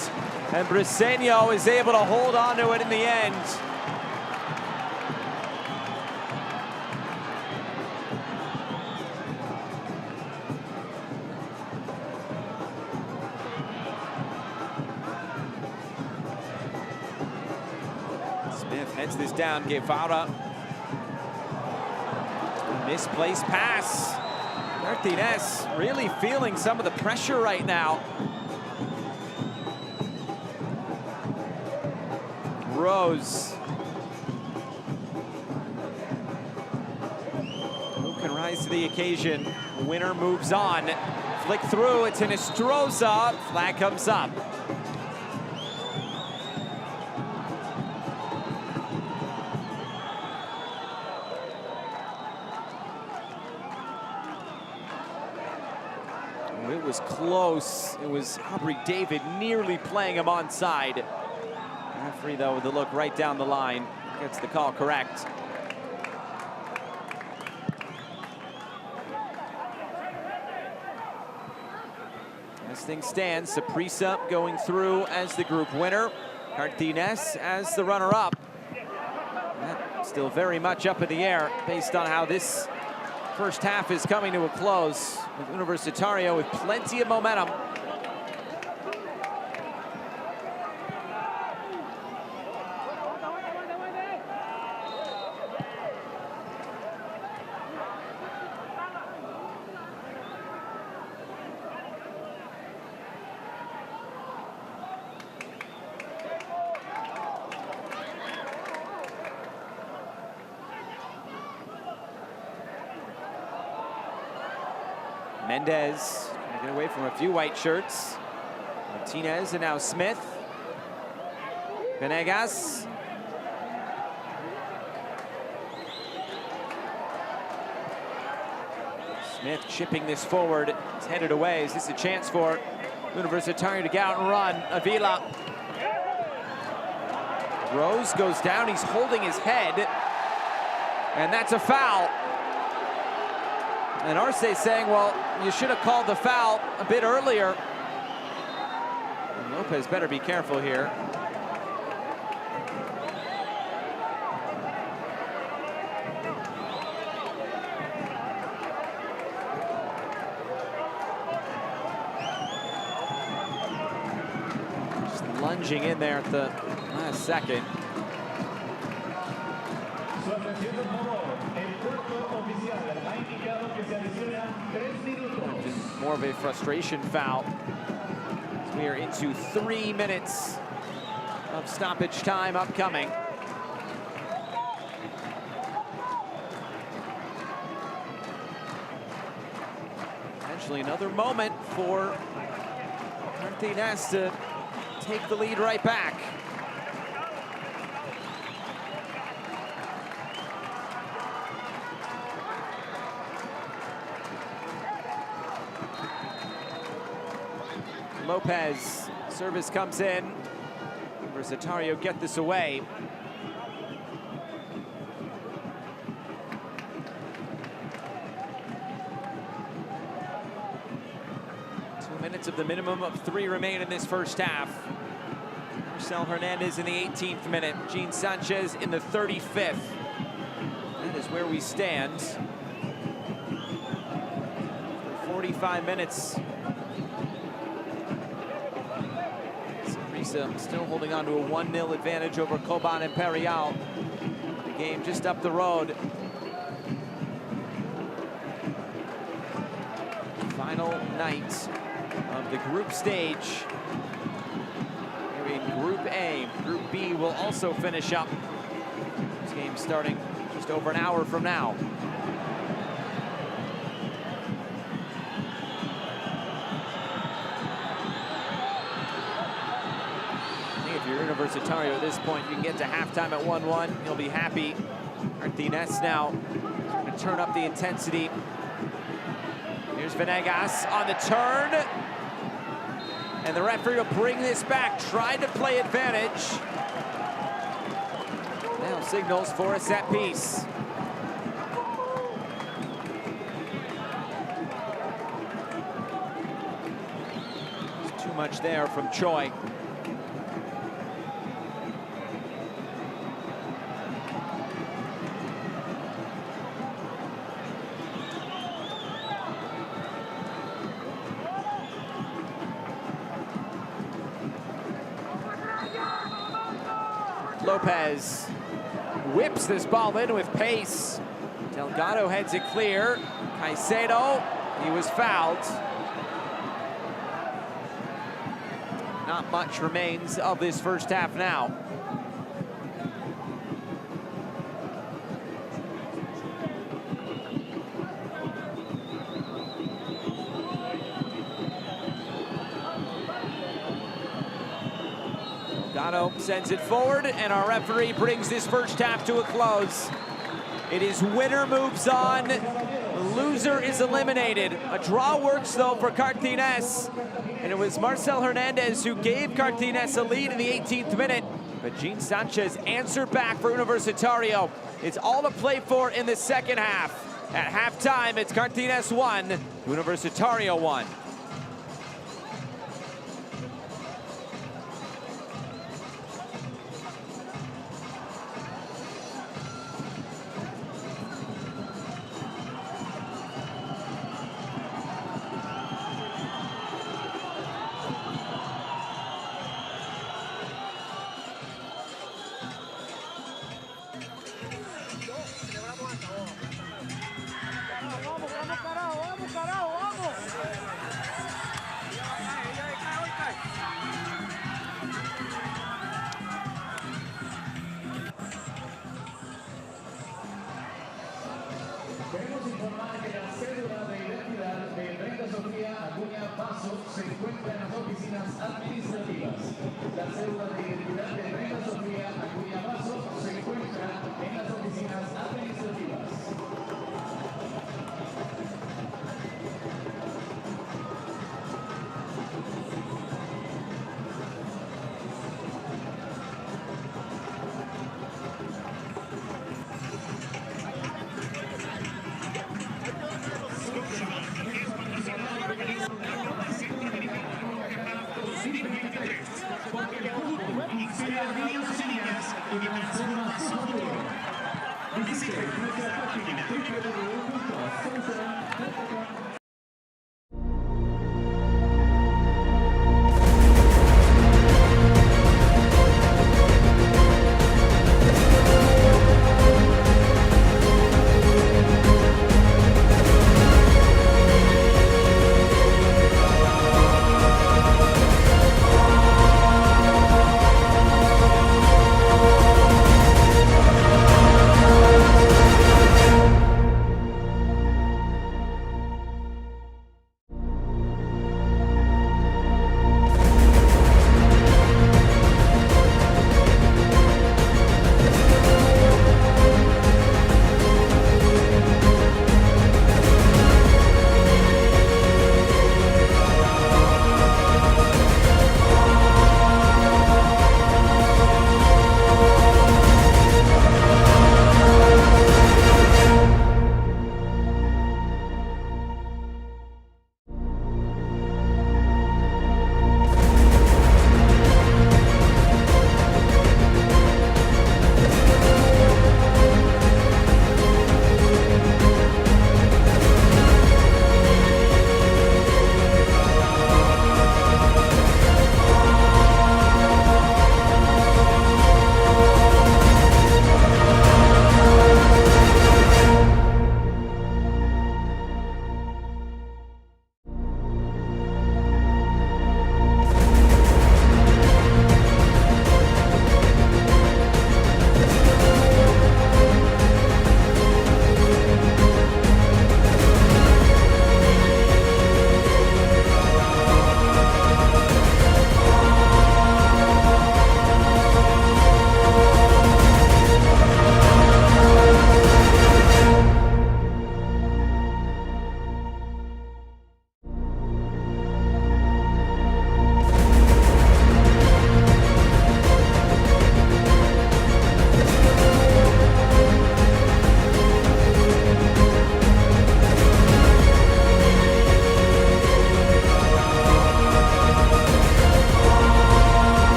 And Briseño is able to hold on to it in the end. Smith heads this down, Guevara. Misplaced pass. Cartaginés really feeling some of the pressure right now. Rose. Who can rise to the occasion? Winner moves on. Flick through, it's Nostroza. Flag comes up. It was close. It was Aubrey David nearly playing him onside. Referee, though, with the look right down the line, gets the call correct. As things stand, Saprissa going through as the group winner. Cartaginés as the runner-up. Still very much up in the air based on how this first half is coming to a close, with Universitario with plenty of momentum. Mendez trying to get away from a few white shirts. Martinez and now Smith. Venegas. Smith chipping this forward. It's headed away. Is this a chance for Universitario to get out and run? Avila. Rose goes down. He's holding his head. And that's a foul. And Arce saying, well, you should have called the foul a bit earlier. And Lopez better be careful here. Just lunging in there at the last second. More of a frustration foul. We are into 3 minutes of stoppage time upcoming. Potentially another moment for Cartaginés to take the lead right back. Lopez, service comes in. Universitario get this away. Two minutes of the minimum of 3 remain in this first half. Marcel Hernandez in the 18th minute. Gene Sanchez in the 35th. That is where we stand. For 45 minutes. Still holding on to a 1-0 advantage over Copa Imperial. The game just up the road. Final night of the group stage. Here in Group A. Group B will also finish up. This game starting just over an hour from now. Universitario at this point, you can get to halftime at 1-1. You'll be happy. Cartaginés now trying to turn up the intensity. Here's Venegas on the turn. And the referee will bring this back. Tried to play advantage. Now signals for a set piece. There's too much there from Choi. Lopez whips this ball in with pace. Delgado heads it clear. Caicedo, he was fouled. Not much remains of this first half now. Delgado sends it forward, and our referee brings this first half to a close. It is winner moves on, loser is eliminated. A draw works though for Cartaginés, and it was Marcel Hernandez who gave Cartaginés a lead in the 18th minute, but Gene Sanchez answered back for Universitario. It's all to play for in the second half. At halftime, it's Cartaginés 1, Universitario 1. Queremos informar que la cédula de identidad de Brenda Sofía Acuña Paso se encuentra en las oficinas administrativas. La cédula de identidad de Brenda Sofía Acuña Paso se encuentra en las oficinas administrativas. Porque el fútbol inspira a niños y niñas y transforma su futuro. Visite nuestra página www.centroamericana.com.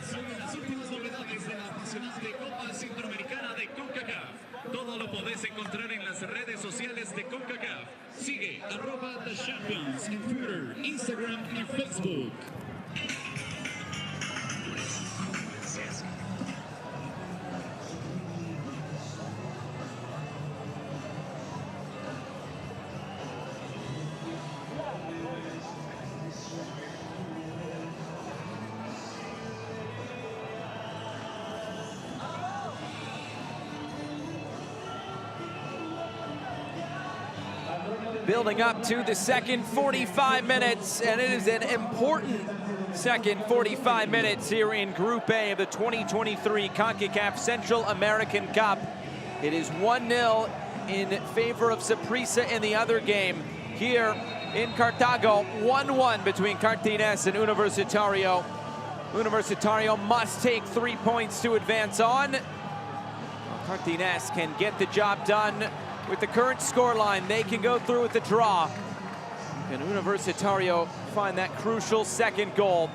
Son las últimas novedades de la apasionante Copa Centroamericana de Concacaf. Todo lo podés encontrar en las redes sociales de Concacaf. Sigue @The Champions en Twitter, Instagram y Facebook. Building up to the second 45 minutes, and it is an important second 45 minutes here in Group A of the 2023 CONCACAF Central American Cup. It is 1-0 in favor of Saprissa in the other game. Here in Cartago, 1-1 between Cartaginés and Universitario. Universitario must take 3 points to advance on. Cartaginés can get the job done. With the current scoreline, they can go through with the draw. Can Universitario find that crucial second goal?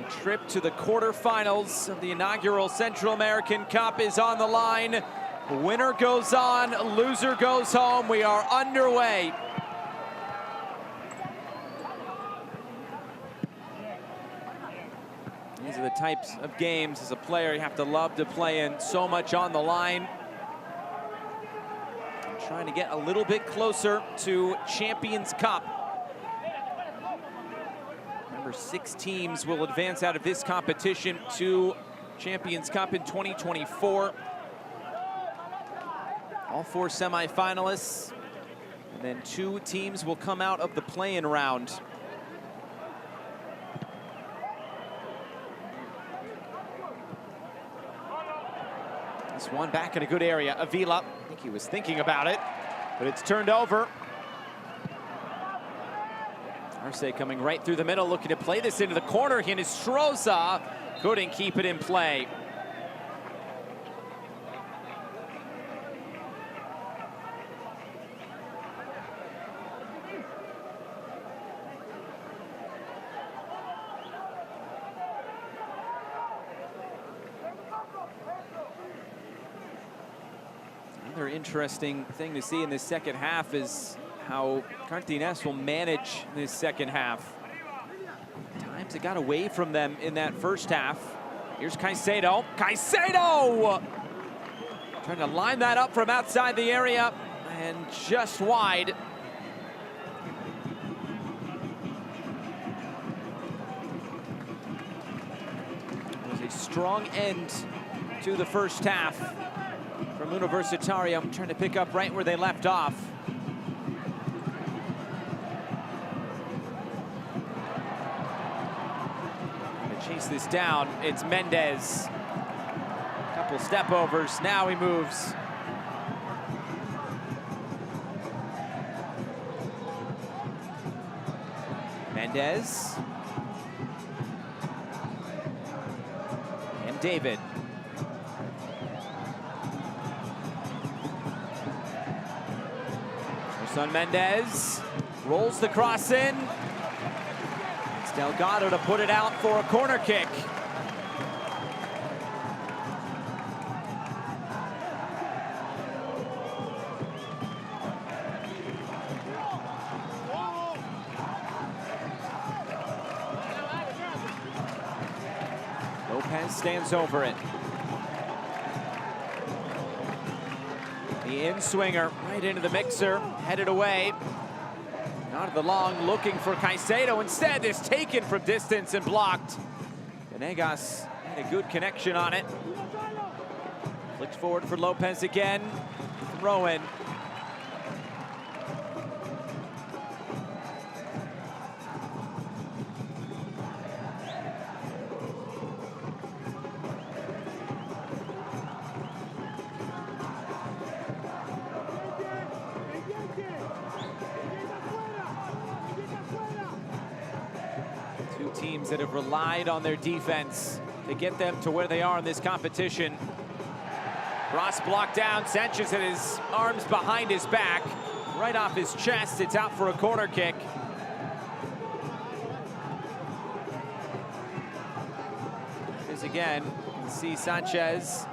A trip to the quarterfinals of the inaugural Central American Cup is on the line. Winner goes on, loser goes home. We are underway. These are the types of games as a player you have to love to play in. So much on the line. Trying to get a little bit closer to Champions Cup. Remember, 6 teams will advance out of this competition to Champions Cup in 2024. All 4 semifinalists. And then 2 teams will come out of the play-in round. This one back in a good area. Avila, I think he was thinking about it, but it's turned over. Arce coming right through the middle, looking to play this into the corner. Hinestroza couldn't keep it in play. Another interesting thing to see in this second half is how Cartaginés will manage this second half. Times it got away from them in that first half. Here's Caicedo. Caicedo! Trying to line that up from outside the area and just wide. It was a strong end to the first half from Universitario, trying to pick up right where they left off. To chase this down, it's Mendez. Couple step overs, now he moves. Mendez. And David. On Mendez, rolls the cross in. It's Delgado to put it out for a corner kick. Lopez stands over it. The in-swinger right into the mixer, headed away. Out of the long, looking for Caicedo. Instead, it's taken from distance and blocked. Venegas had a good connection on it. Flicked forward for Lopez again. Throw in. Teams that have relied on their defense to get them to where they are in this competition. Cross blocked down. Sanchez had his arms behind his back, right off his chest. It's out for a corner kick. again. You can see Sanchez.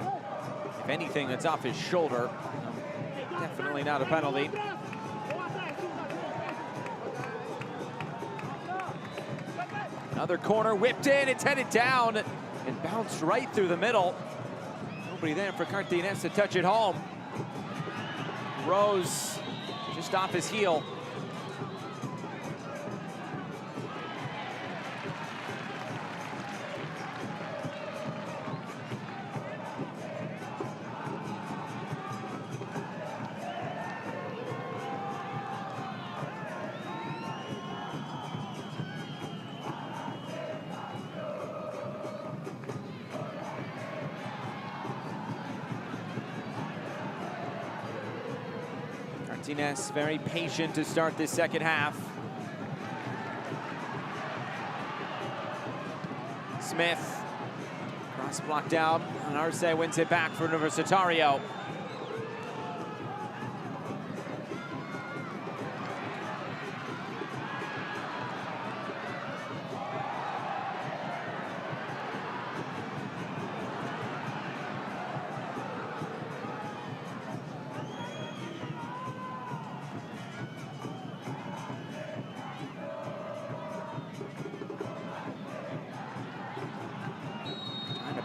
If anything, that's off his shoulder. Definitely not a penalty. Another corner whipped in, it's headed down and bounced right through the middle. Nobody there for Cartaginés to touch it home. Rose just off his heel. Cartaginés very patient to start this second half. Smith, cross block down, and Arce wins it back for Universitario.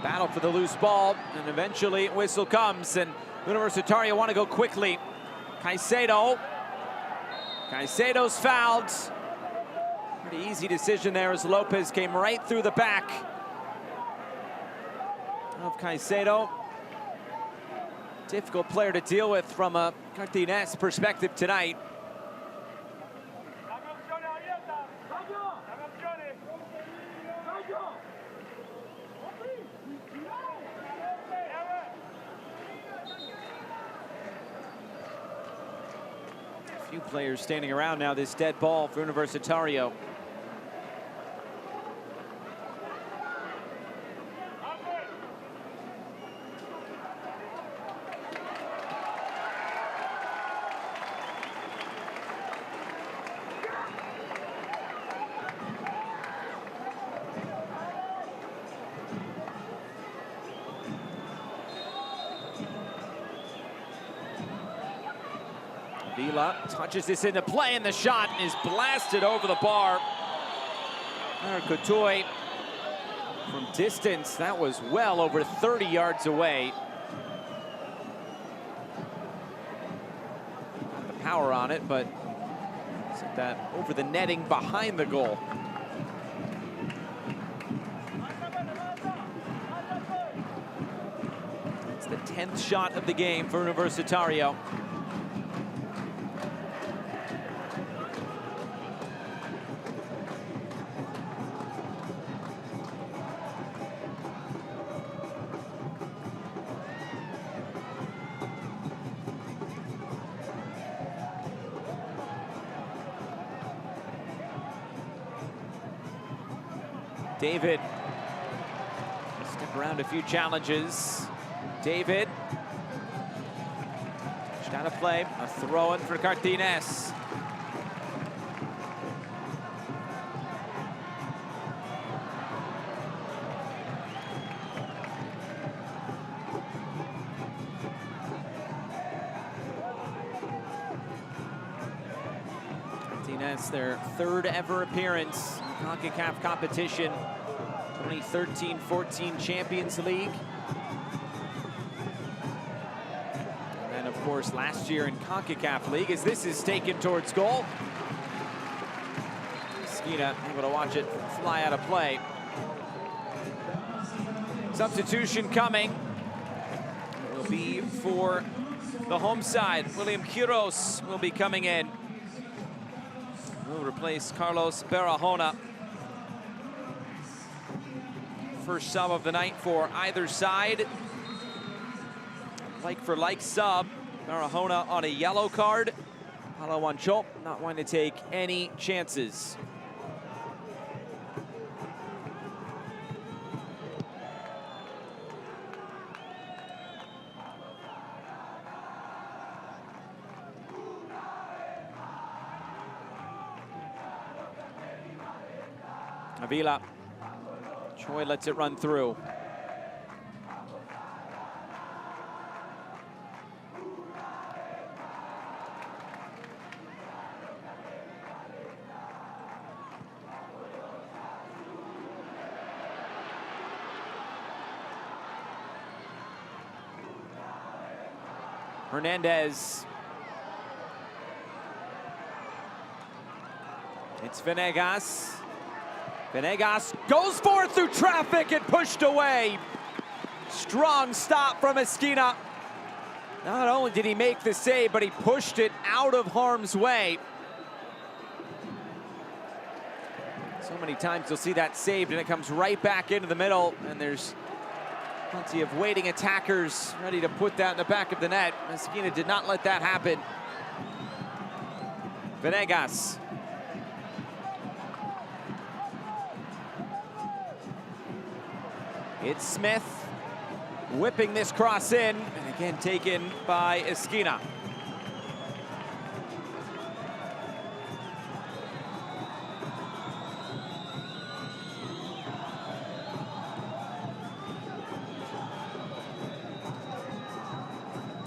Battle for the loose ball, and eventually whistle comes, and Universitario want to go quickly. Caicedo's fouled. Pretty easy decision there as Lopez came right through the back of Caicedo. Difficult player to deal with from a Cartaginés perspective tonight. Few players standing around now. This dead ball for Universitario. Vila touches this into play, and the shot is blasted over the bar. Cotoy from distance, that was well over 30 yards away. Not the power on it, but sent that over the netting behind the goal. It's the 10th shot of the game for Universitario. David, step around a few challenges. David, touched out of play, a throw in for Cartaginés. Cartaginés, their third ever appearance in CONCACAF competition. 2013-14 Champions League. And then, of course, last year in CONCACAF League, as this is taken towards goal. Skina able to watch it fly out of play. Substitution coming. It will be for the home side. William Quiros will be coming in. Will replace Carlos Barahona. First sub of the night for either side. Like for like sub. Barahona on a yellow card. Palawancho not wanting to take any chances. Avila. Choi lets it run through. Hernandez. It's Venegas. Venegas goes for it through traffic and pushed away. Strong stop from Esquina. Not only did he make the save, but he pushed it out of harm's way. So many times you'll see that saved and it comes right back into the middle, and there's plenty of waiting attackers ready to put that in the back of the net. Esquina did not let that happen. Venegas. It's Smith whipping this cross in, and again taken by Esquina.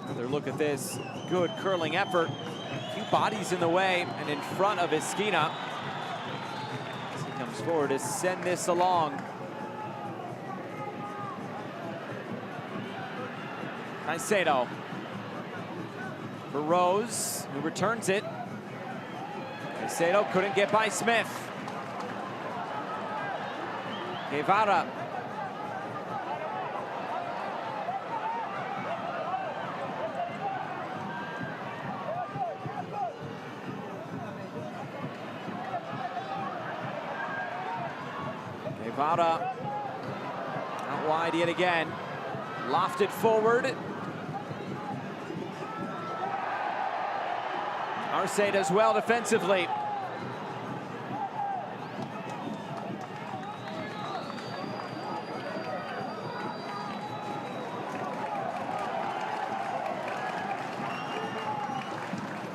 Another look at this. Good curling effort. A few bodies in the way and in front of Esquina. As he comes forward to send this along. Caicedo for Rose, who returns it. Caicedo couldn't get by Smith. Guevara. Guevara out wide yet again. Lofted forward. Arce does well defensively.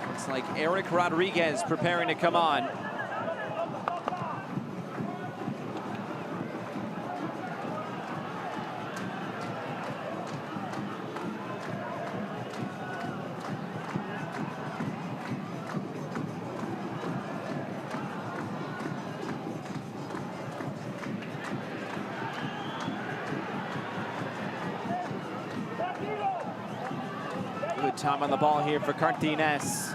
Looks like Eric Rodriguez preparing to come on. Good time on the ball here for Cartaginés.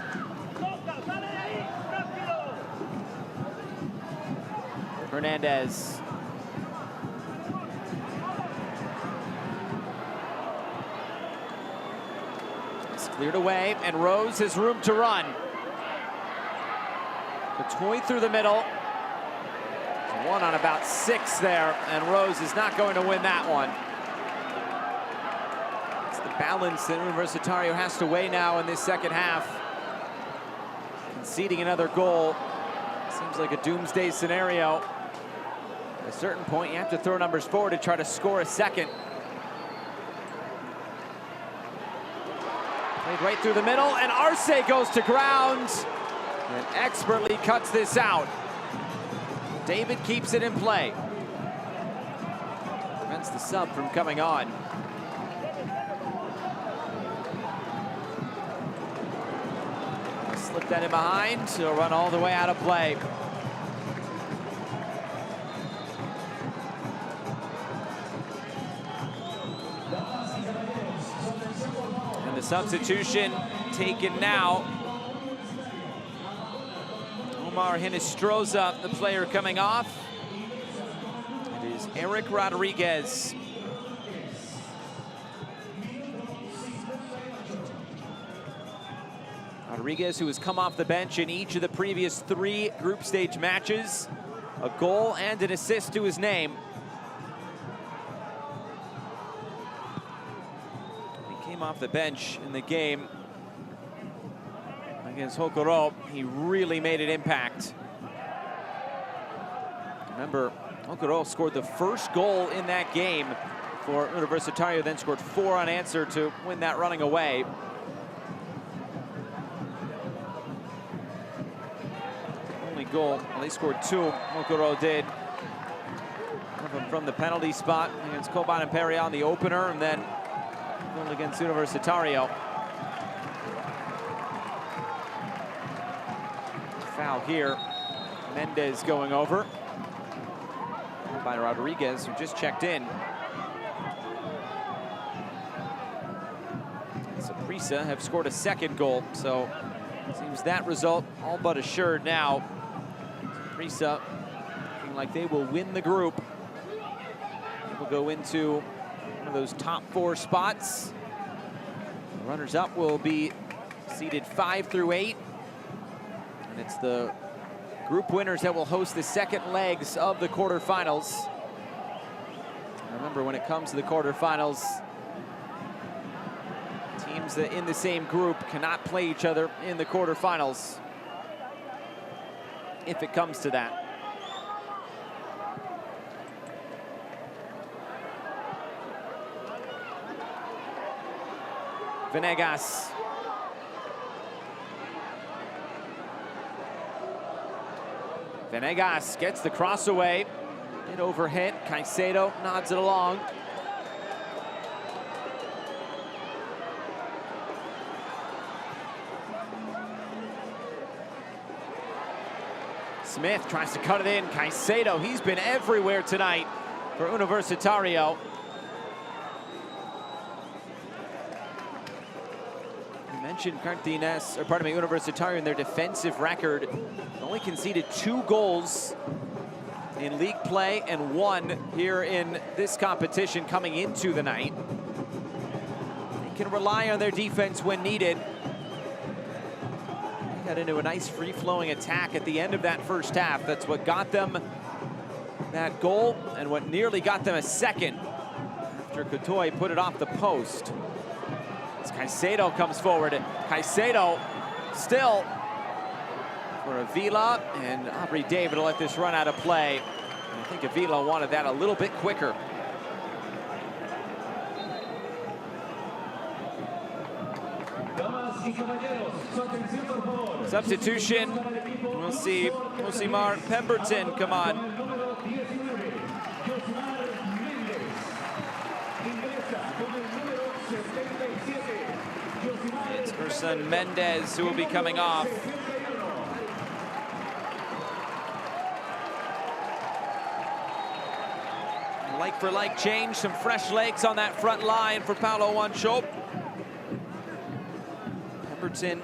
Hernandez. It's cleared away, and Rose has room to run. The toy through the middle. One on about 6 there, and Rose is not going to win that one. Balance that Universitario has to weigh now in this second half. Conceding another goal seems like a doomsday scenario. At a certain point, you have to throw numbers forward to try to score a second. Played right through the middle, and Arce goes to ground and expertly cuts this out. David keeps it in play. Prevents the sub from coming on. Slip that in behind, he'll run all the way out of play. And the substitution taken now. Omar Hinestroza, the player coming off. It is Eric Rodriguez. Rodriguez, who has come off the bench in each of the previous 3 group stage matches. A goal and an assist to his name. He came off the bench in the game against Hokoro. He really made an impact. Remember, Hokoro scored the first goal in that game for Universitario, then scored 4 unanswered to win that running away. Goal. Well, they scored 2. Hokoro did. One of them from the penalty spot against Copa Imperial in the opener, and then one against Universitario. Foul here. Mendez going over. By Rodriguez, who just checked in. It's a Prisa have scored a second goal, so it seems that result all but assured now. Prisa looking like they will win the group. They will go into one of those top 4 spots. The runners-up will be seeded 5 through 8. And it's the group winners that will host the second legs of the quarterfinals. Remember, when it comes to the quarterfinals, teams that in the same group cannot play each other in the quarterfinals, if it comes to that. Venegas. Venegas gets the cross away. Bit overhit. Caicedo nods it along. Smith tries to cut it in. Caicedo, he's been everywhere tonight for Universitario. You mentioned Cartaginés, or pardon me, Universitario in their defensive record. Only conceded 2 goals in league play and 1 here in this competition coming into the night. They can rely on their defense when needed. They got into a nice free-flowing attack at the end of that first half. That's what got them that goal and what nearly got them a second after Cotoy put it off the post. As Caicedo comes forward, Caicedo still for Avila, and Aubrey David will let this run out of play. And I think Avila wanted that a little bit quicker. Substitution. We'll see Mar Pemberton come on. It's her son Mendez who will be coming off. Like for like change, some fresh legs on that front line for Paulo Wanchope. Pemberton,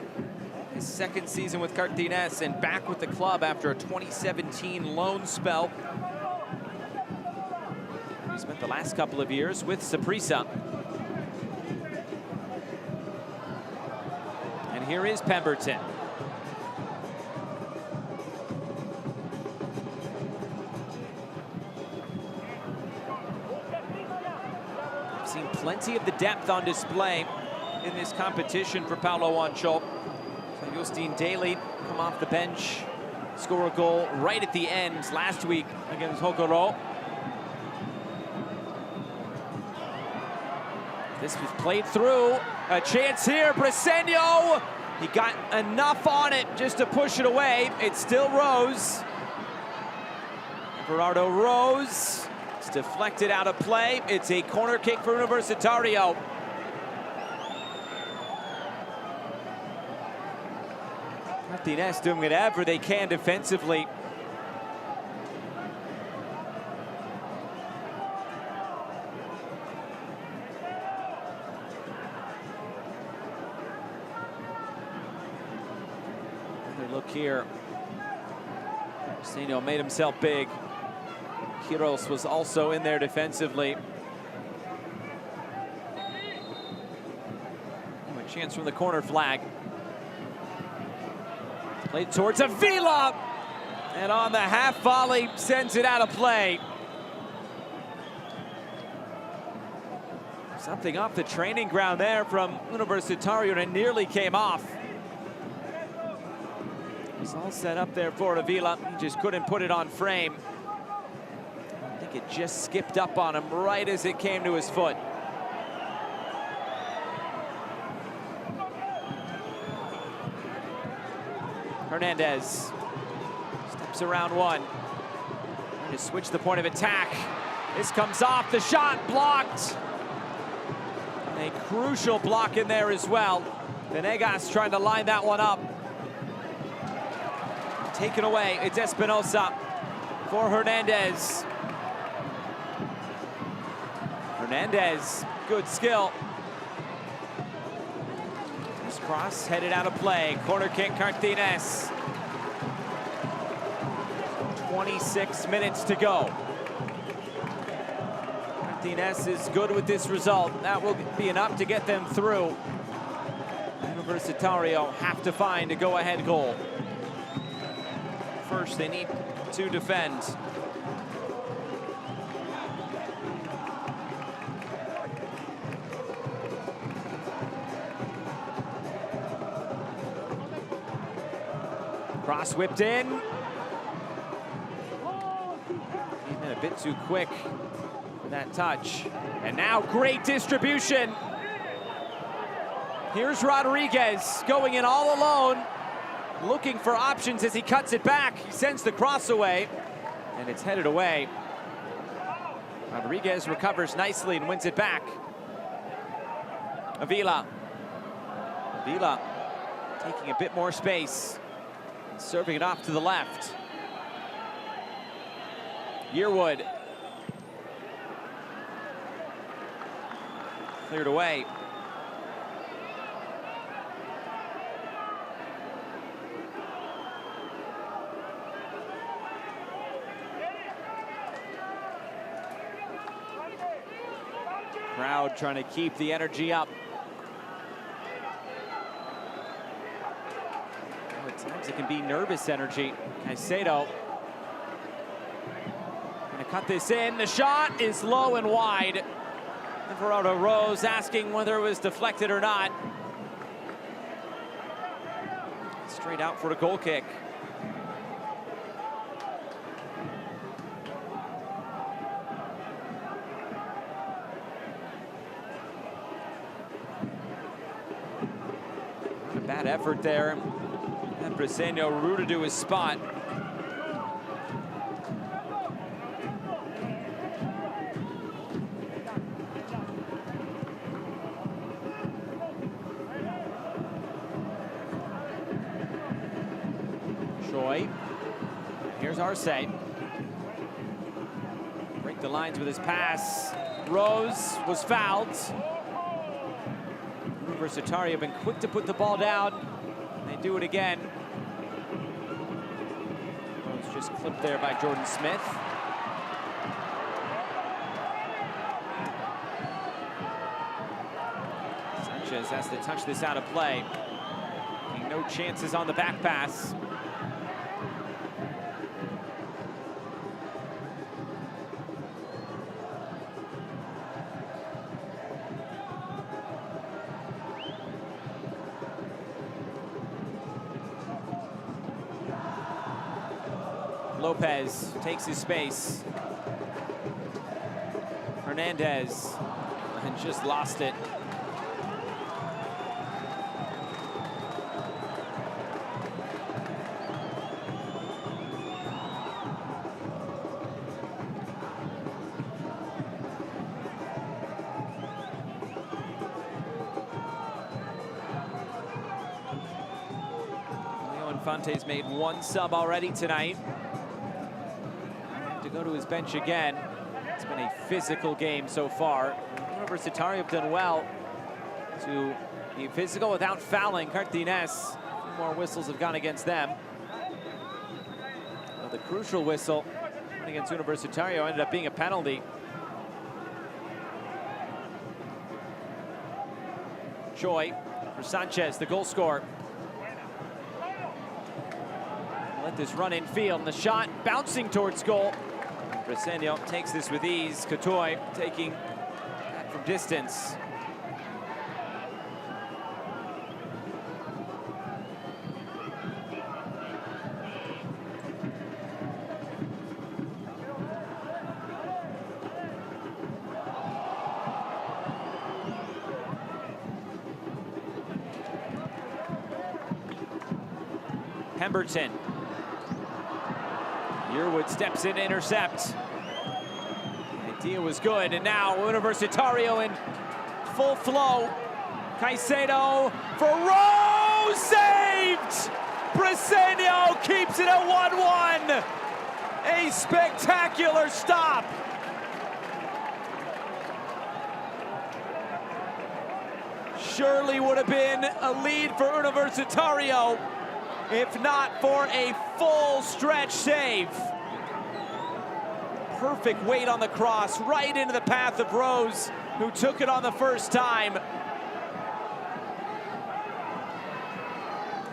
his second season with Cartaginés and back with the club after a 2017 loan spell. He spent the last couple of years with Saprissa. And here is Pemberton. Plenty of the depth on display in this competition for Paulo Wanchope. Justin Daly come off the bench, score a goal right at the end last week against Hokoro. This was played through. A chance here, Briseño. He got enough on it just to push it away. It still rose. Gerardo Rose. Deflected out of play. It's a corner kick for Universitario. Cartaginés doing whatever they can defensively. Another look here. Briseño made himself big. Quiros was also in there defensively. A chance from the corner flag. Played towards Avila. And on the half volley, sends it out of play. Something off the training ground there from Universitario, and it nearly came off. It was all set up there for Avila. He just couldn't put it on frame. It just skipped up on him right as it came to his foot. Hernandez steps around one. Trying to switch the point of attack. This comes off, the shot blocked. And a crucial block in there as well. Venegas trying to line that one up. Taken away, it's Espinosa for Hernandez. Hernandez, good skill. This cross headed out of play. Corner kick, Cartaginés. 26 minutes to go. Cartaginés is good with this result. That will be enough to get them through. Universitario have to find a go-ahead goal. First, they need to defend. Cross whipped in. Came in a bit too quick for that touch. And now great distribution. Here's Rodriguez going in all alone, looking for options as he cuts it back. He sends the cross away, and it's headed away. Rodriguez recovers nicely and wins it back. Avila taking a bit more space, serving it off to the left. Yearwood. Cleared away. Crowd trying to keep the energy up. At times it can be nervous energy. Caicedo gonna cut this in. The shot is low and wide. Everardo Rose asking whether it was deflected or not. Straight out for a goal kick. Bad effort there. And Briseño rooted to his spot. Choi. Here's Arce. Break the lines with his pass. Rose was fouled. Universitario have been quick to put the ball down. They do it again. Rose just clipped there by Jordan Smith. Sanchez has to touch this out of play. No chances on the back pass. Lopez takes his space. Hernandez and just lost it. Leo Infante's made one sub already tonight. To go to his bench again. It's been a physical game so far. Universitario have done well to be physical without fouling. Cartaginés, a few more whistles have gone against them. Well, the crucial whistle against Universitario ended up being a penalty. Choi for Sanchez, the goal scorer. Let this run in field, and the shot bouncing towards goal. Briseño takes this with ease. Cotoy taking that from distance. Pemberton. Yearwood steps in to intercept. The idea was good, and now Universitario in full flow. Caicedo for Rose, saved! Briseño keeps it at 1-1. A spectacular stop. surely would have been a lead for Universitario, if not for a full stretch save. Perfect weight on the cross, right into the path of Rose, who took it on the first time.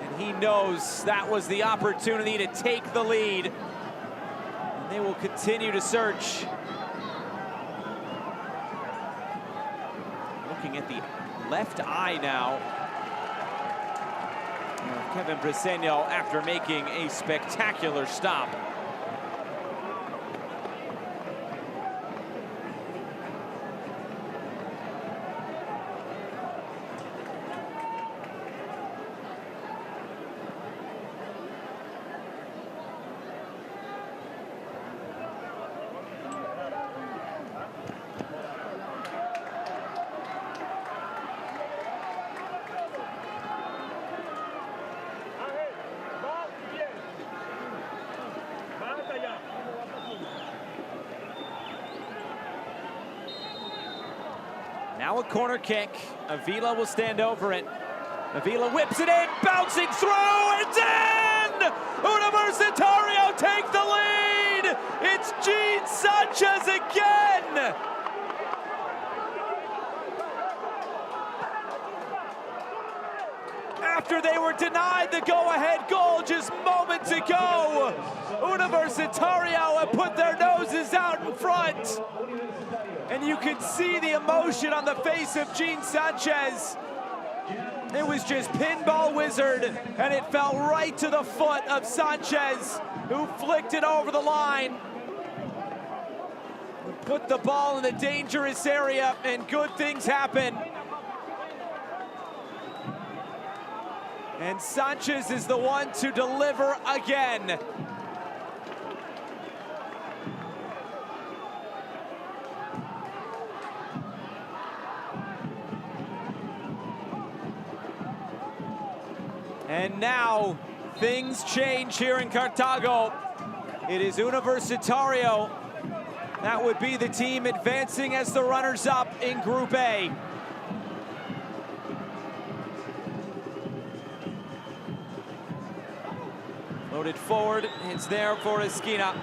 And he knows that was the opportunity to take the lead. And they will continue to search. Looking at the left eye now. Kevin Briseño after making a spectacular stop. Now a corner kick. Avila will stand over it. Avila whips it in, bouncing through, it's in! Universitario take the lead! It's Gene Sanchez again! After they were denied the go-ahead goal just moments ago, Universitario have put their noses out in front. And you can see the emotion on the face of Gene Sanchez. It was just pinball wizard, and it fell right to the foot of Sanchez, who flicked it over the line. Put the ball in the dangerous area, and good things happen. And Sanchez is the one to deliver again. And now things change here in Cartago. It is Universitario. That would be the team advancing as the runners-up in Group A. Loaded forward, it's there for Esquina.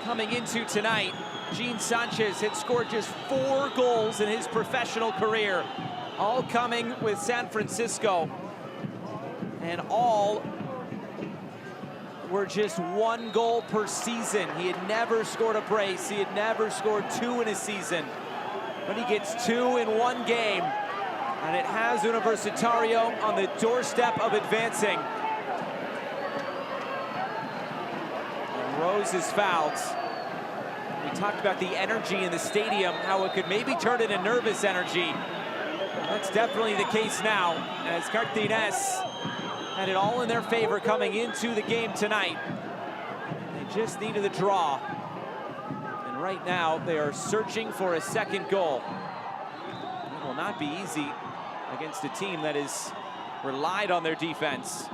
Coming into tonight, Gene Sanchez had scored just 4 goals in his professional career, all coming with San Francisco. And all were just 1 goal per season. He had never scored a brace. He had never scored 2 in a season. But he gets 2 in 1 game. And it has Universitario on the doorstep of advancing. And Rose is fouled. We talked about the energy in the stadium, how it could maybe turn into nervous energy. That's definitely the case now, as Cartaginés had it all in their favor coming into the game tonight. They just needed a draw. And right now, they are searching for a second goal. It will not be easy against a team that has relied on their defense.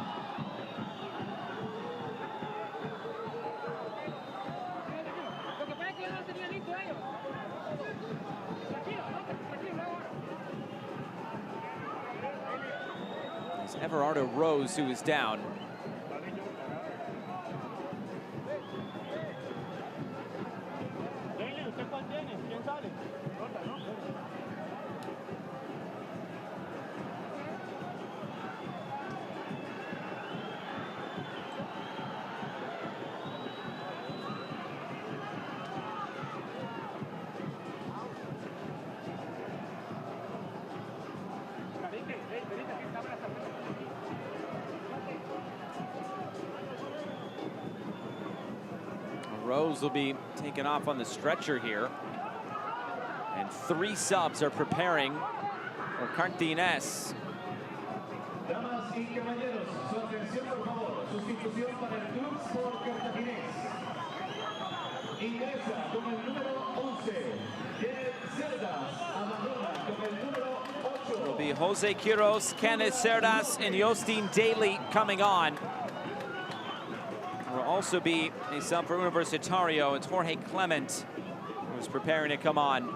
Everardo Rose, who is down. Rose will be taken off on the stretcher here. And 3 subs are preparing for Cartaginés. Damas y caballeros, su atención por favor. Sustitución para el Grupos por Cartaginés. Ingresa con el número 11. Cerdas abandona con el número 8. It'll be Jose Quiros, Kenneth Cerdas, and Justin Daly coming on. Will also be a sub for Universitario. It's Jorge Clement who's preparing to come on.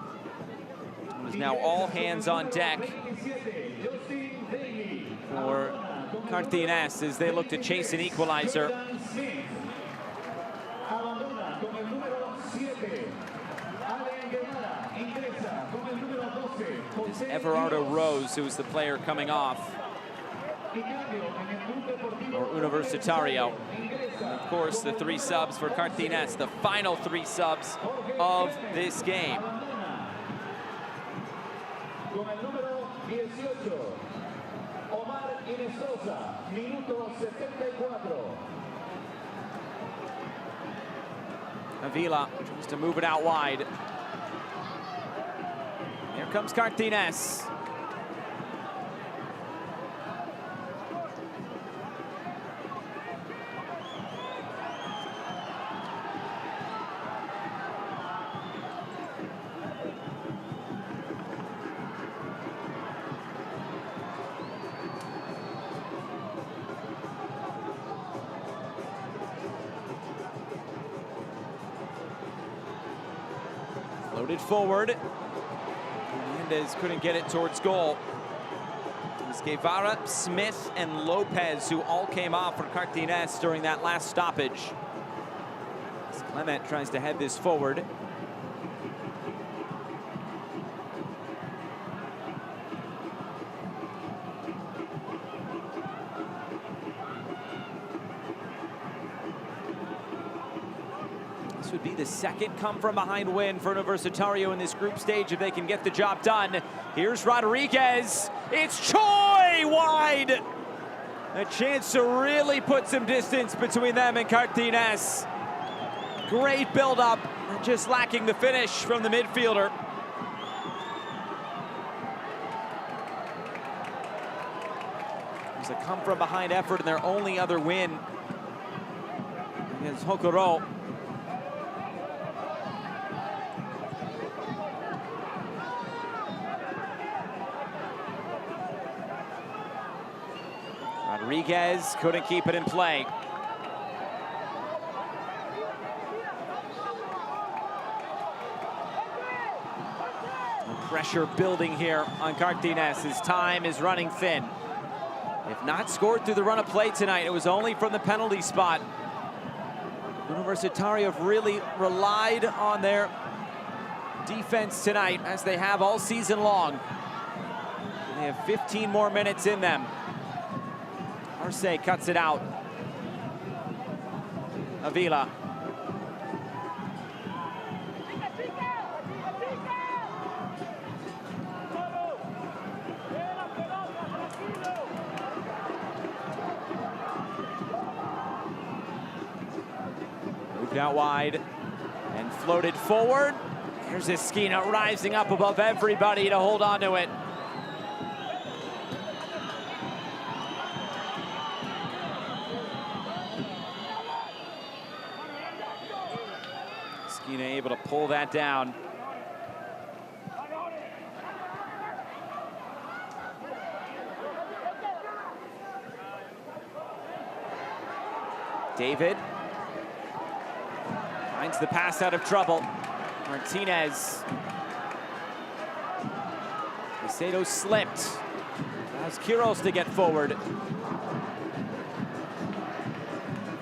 It is now all hands on deck. Cartaginés as they look to chase an equalizer. It's Everardo Rose, who was the player coming off. Or Universitario. And of course, the 3 subs for Cartaginés, the final 3 subs of this game. Avila tries to move it out wide. Here comes Cartaginés. Loaded forward. Hernandez couldn't get it towards goal. It was Guevara, Smith, and Lopez who all came off for Cartaginés during that last stoppage. As Clement tries to head this forward. This would be the second come-from-behind win for Universitario in this group stage if they can get the job done. Here's Rodriguez. It's Choi wide. A chance to really put some distance between them and Cartaginés. Great build-up, just lacking the finish from the midfielder. It was a come-from-behind effort in their only other win against Hokuro. Rodriguez couldn't keep it in play. Pressure building here on Cartaginés as time is running thin. If not scored through the run of play tonight, it was only from the penalty spot. Universitario have really relied on their defense tonight, as they have all season long. They have 15 more minutes in them. Fase cuts it out. Avila. Moved out wide and floated forward. Here's Esquina rising up above everybody to hold on to it. Able to pull that down. David finds the pass out of trouble. Martinez. Macedo slipped. Allows Quiros to get forward.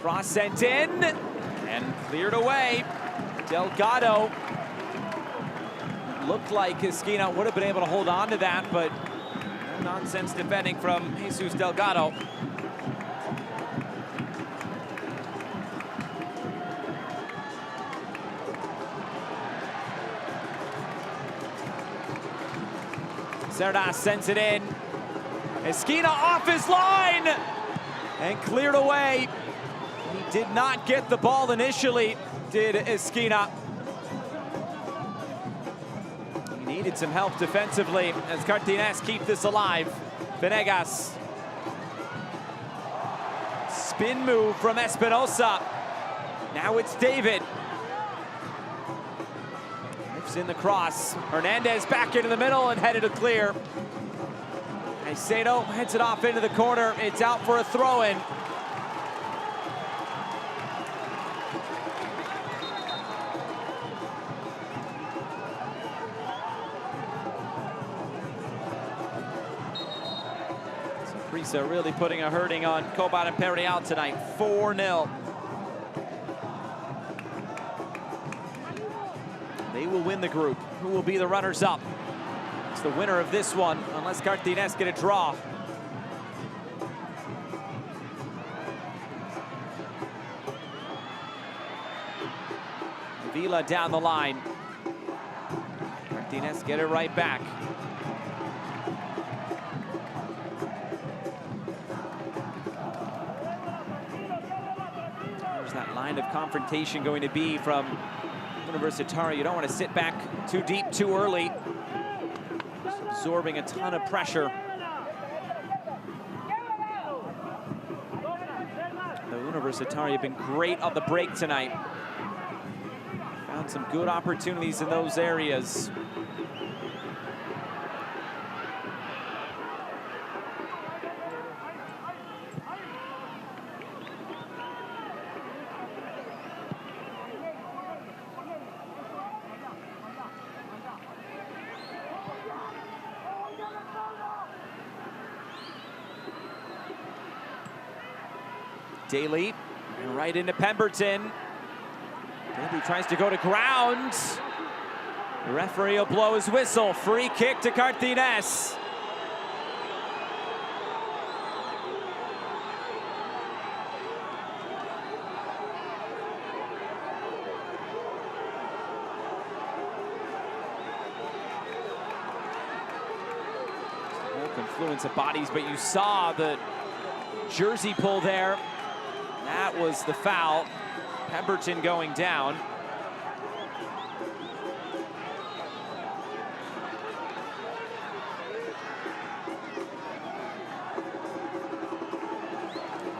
Cross sent in and cleared away. Delgado. Looked like Esquina would have been able to hold on to that, but no nonsense defending from Jesus Delgado. Cerdas sends it in. Esquina off his line and cleared away. He did not get the ball initially, did Esquina. He needed some help defensively as Cartaginés keep this alive. Venegas. Spin move from Espinosa. Now it's David. Lifts in the cross. Hernandez back into the middle and headed to clear. Macedo heads it off into the corner. It's out for a throw-in. Meza really putting a hurting on Copa Imperial tonight, 4-0. They will win the group. Who will be the runners-up? It's the winner of this one, unless Cartaginés get a draw. Vila down the line. Cartaginés get it right back. There's that line of confrontation going to be from Universitario. You don't want to sit back too deep too early. Just absorbing a ton of pressure. The Universitario have been great on the break tonight. Found some good opportunities in those areas. Daly, and right into Pemberton. Daly tries to go to ground. The referee will blow his whistle. Free kick to Cartaginés. Whole confluence of bodies, but you saw the jersey pull there. That was the foul. Pemberton going down.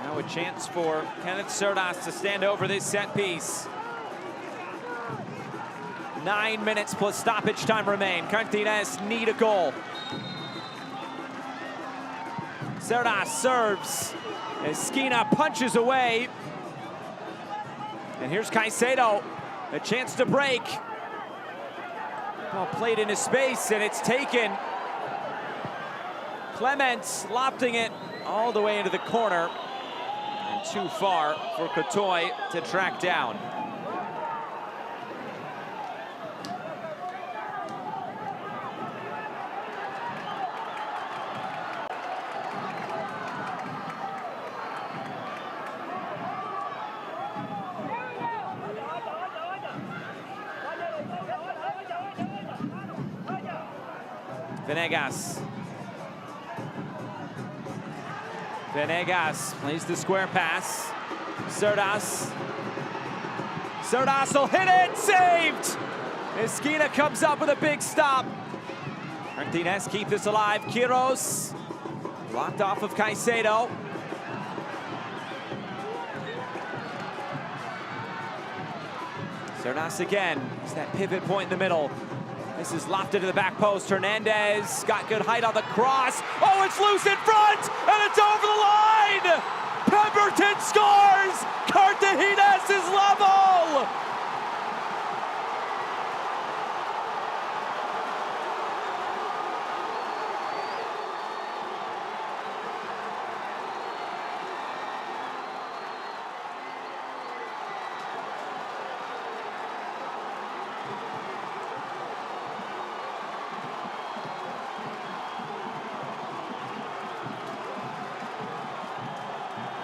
Now a chance for Kenneth Cerdas to stand over this set piece. 9 minutes plus stoppage time remain. Cartaginés need a goal. Cerdas serves. Esquina punches away. And here's Caicedo, a chance to break. Ball played into space, and it's taken. Clements lofting it all the way into the corner. And too far for Cotoy to track down. Venegas plays the square pass. Cerdas will hit it, saved! Esquina comes up with a big stop. Cartaginés keep this alive. Quiros blocked off of Caicedo. Cerdas again, it's that pivot point in the middle. This is lofted to the back post. Hernandez got good height on the cross. Oh, it's loose in front, and it's over the line! Pemberton scores! Cartaginés is level!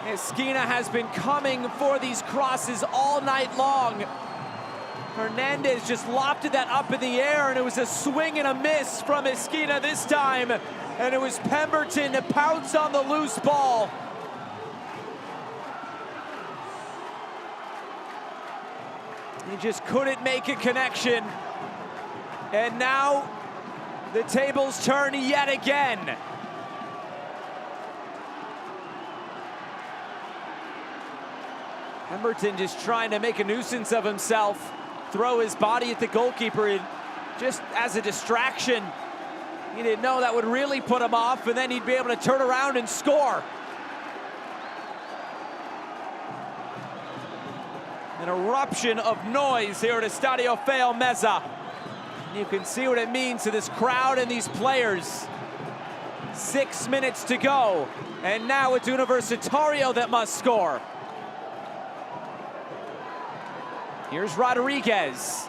Esquina has been coming for these crosses all night long. Hernandez just lofted that up in the air, and it was a swing and a miss from Esquina this time. And it was Pemberton to pounce on the loose ball. He just couldn't make a connection. And now the tables turn yet again. Pemberton just trying to make a nuisance of himself, throw his body at the goalkeeper just as a distraction. He didn't know that would really put him off, and then he'd be able to turn around and score. An eruption of noise here at Estadio Fello Meza. You can see what it means to this crowd and these players. 6 minutes to go. And now it's Universitario that must score. Here's Rodriguez.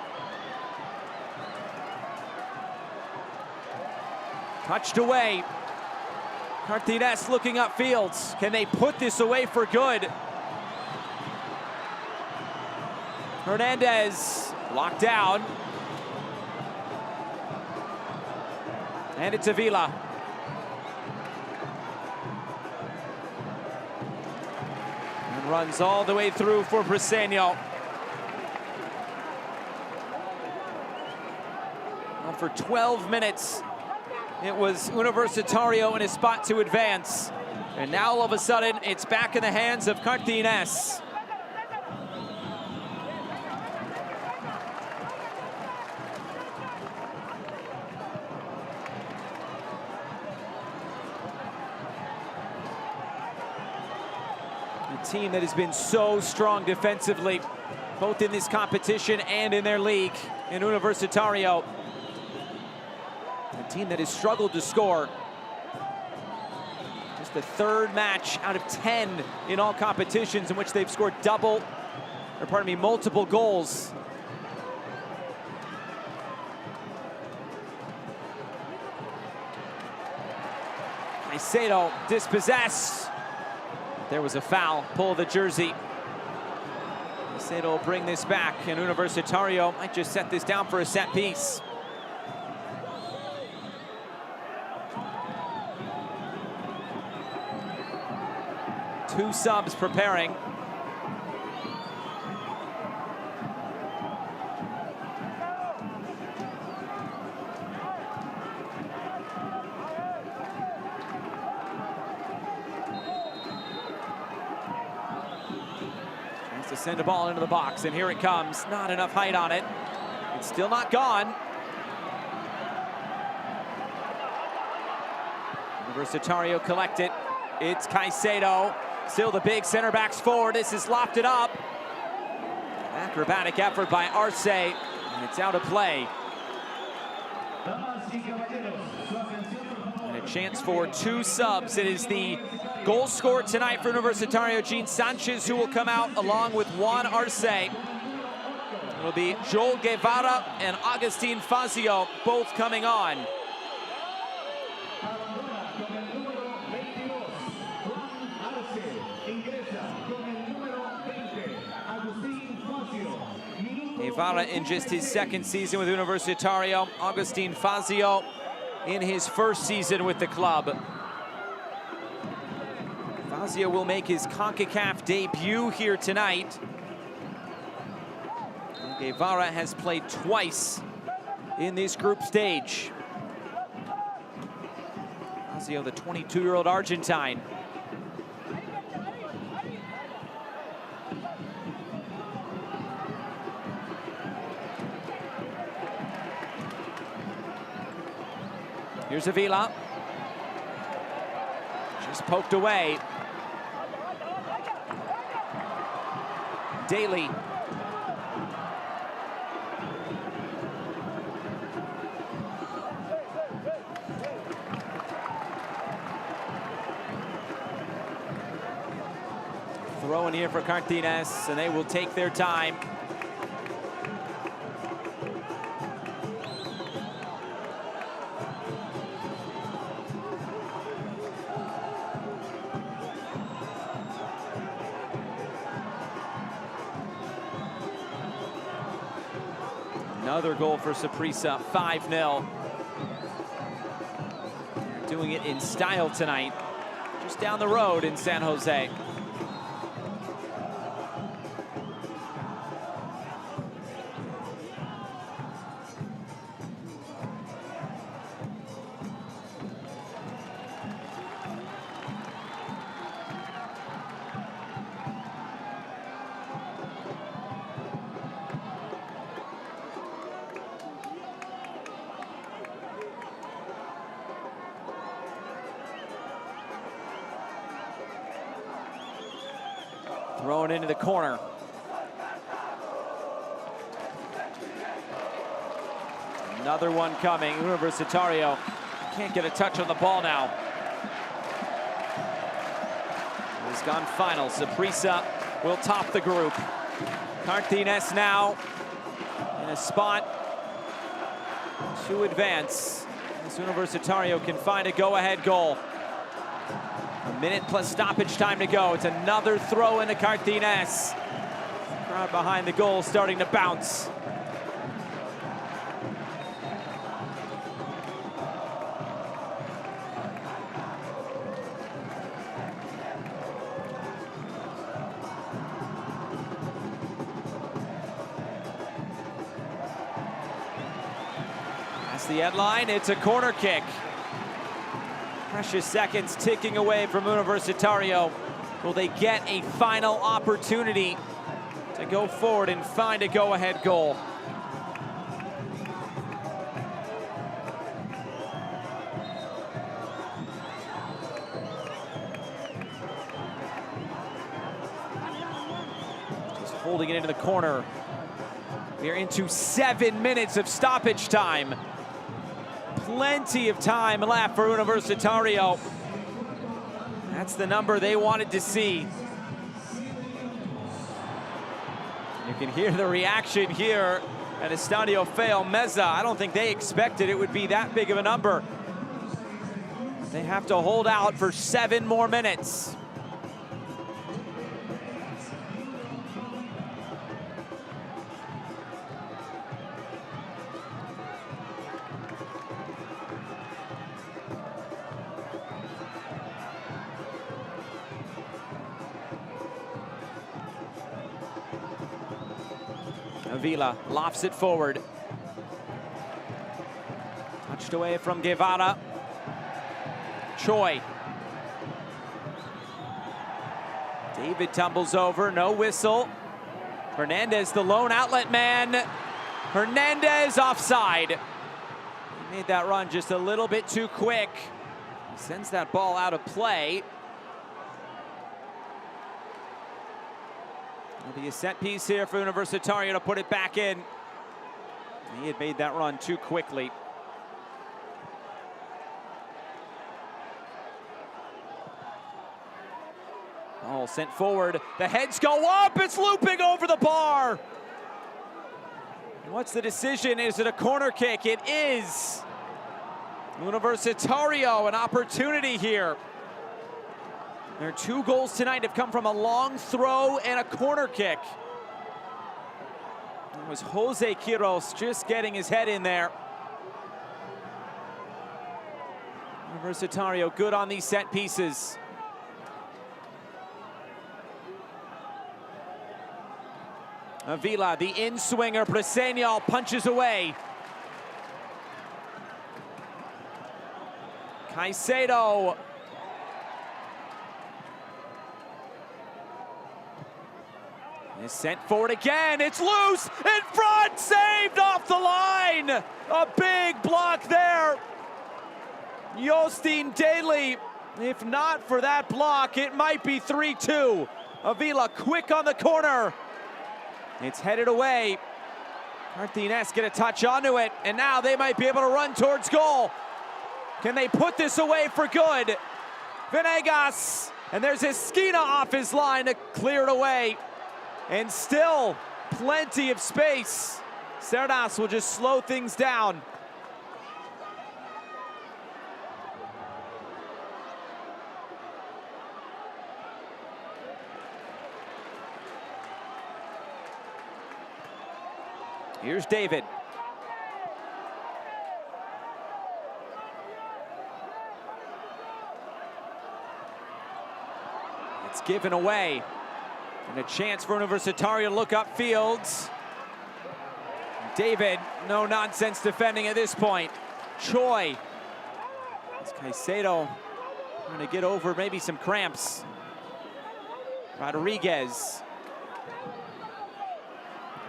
Touched away. Cartaginés looking upfield. Can they put this away for good? Hernandez locked down. And it's Avila. And runs all the way through for Briseño. Well, for 12 minutes, it was Universitario in his spot to advance. And now all of a sudden, it's back in the hands of Cartaginés. A team that has been so strong defensively, both in this competition and in their league, in Universitario. A team that has struggled to score. Just the third match out of 10 in all competitions in which they've scored multiple goals. Caicedo dispossessed. There was a foul, pull the jersey. Caicedo will bring this back, and Universitario might just set this down for a set piece. Two subs preparing. Tries to send a ball into the box, and here it comes. Not enough height on it. It's still not gone. Universitario collect it. It's Caicedo. Still the big center backs forward. This is lofted up. Acrobatic effort by Arce, and it's out of play. And a chance for two subs. It is the goal scorer tonight for Universitario, Gene Sanchez, who will come out along with Juan Arce. It'll be Joel Guevara and Agustin Fazio both coming on. Guevara in just his second season with Universitario. Agustin Fazio in his first season with the club. Fazio will make his CONCACAF debut here tonight. Guevara has played twice in this group stage. Fazio, the 22-year-old Argentine. Here's Avila. Just poked away. Daly. Throw in here for Cartaginés, and they will take their time. Another goal for Saprissa, 5-0. Doing it in style tonight, just down the road in San Jose. Thrown into the corner. Another one coming. Universitario can't get a touch on the ball now. has gone final. Saprissa will top the group. Cartaginés now in a spot to advance. As Universitario can find a go-ahead goal. A minute plus stoppage time to go. It's another throw into Cartaginés. Crowd behind the goal starting to bounce. That's the end line. It's a corner kick. Precious seconds ticking away from Universitario. Will they get a final opportunity to go forward and find a go-ahead goal? Just holding it into the corner. We are into 7 minutes of stoppage time. Plenty of time left for Universitario. That's the number they wanted to see. You can hear the reaction here at Estadio Fello. Meza, I don't think they expected it would be that big of a number. They have to hold out for 7 more minutes. Avila lofts it forward. Touched away from Guevara. Choi. David tumbles over, no whistle. Hernandez, the lone outlet man. Hernandez offside. He made that run just a little bit too quick. He sends that ball out of play. It'll be a set piece here for Universitario to put it back in. He had made that run too quickly. Ball sent forward. The heads go up. It's looping over the bar. And what's the decision? Is it a corner kick? It is. Universitario, an opportunity here. Their 2 goals tonight have come from a long throw and a corner kick. It was Jose Quiros just getting his head in there. Universitario good on these set pieces. Avila, the in-swinger, Briseño punches away. Caicedo. Is sent forward again. It's loose in front, saved off the line. A big block there. Justin Daly. If not for that block, it might be 3-2. Avila quick on the corner. It's headed away. Cartaginés get a touch onto it, and now they might be able to run towards goal. Can they put this away for good? Venegas, and there's Esquina off his line to clear it away. And still plenty of space. Cerdas will just slow things down. Here's David. It's given away. And a chance for Universitario to look up fields. David, no nonsense defending at this point. Choi. It's Caicedo trying to get over maybe some cramps. Rodriguez.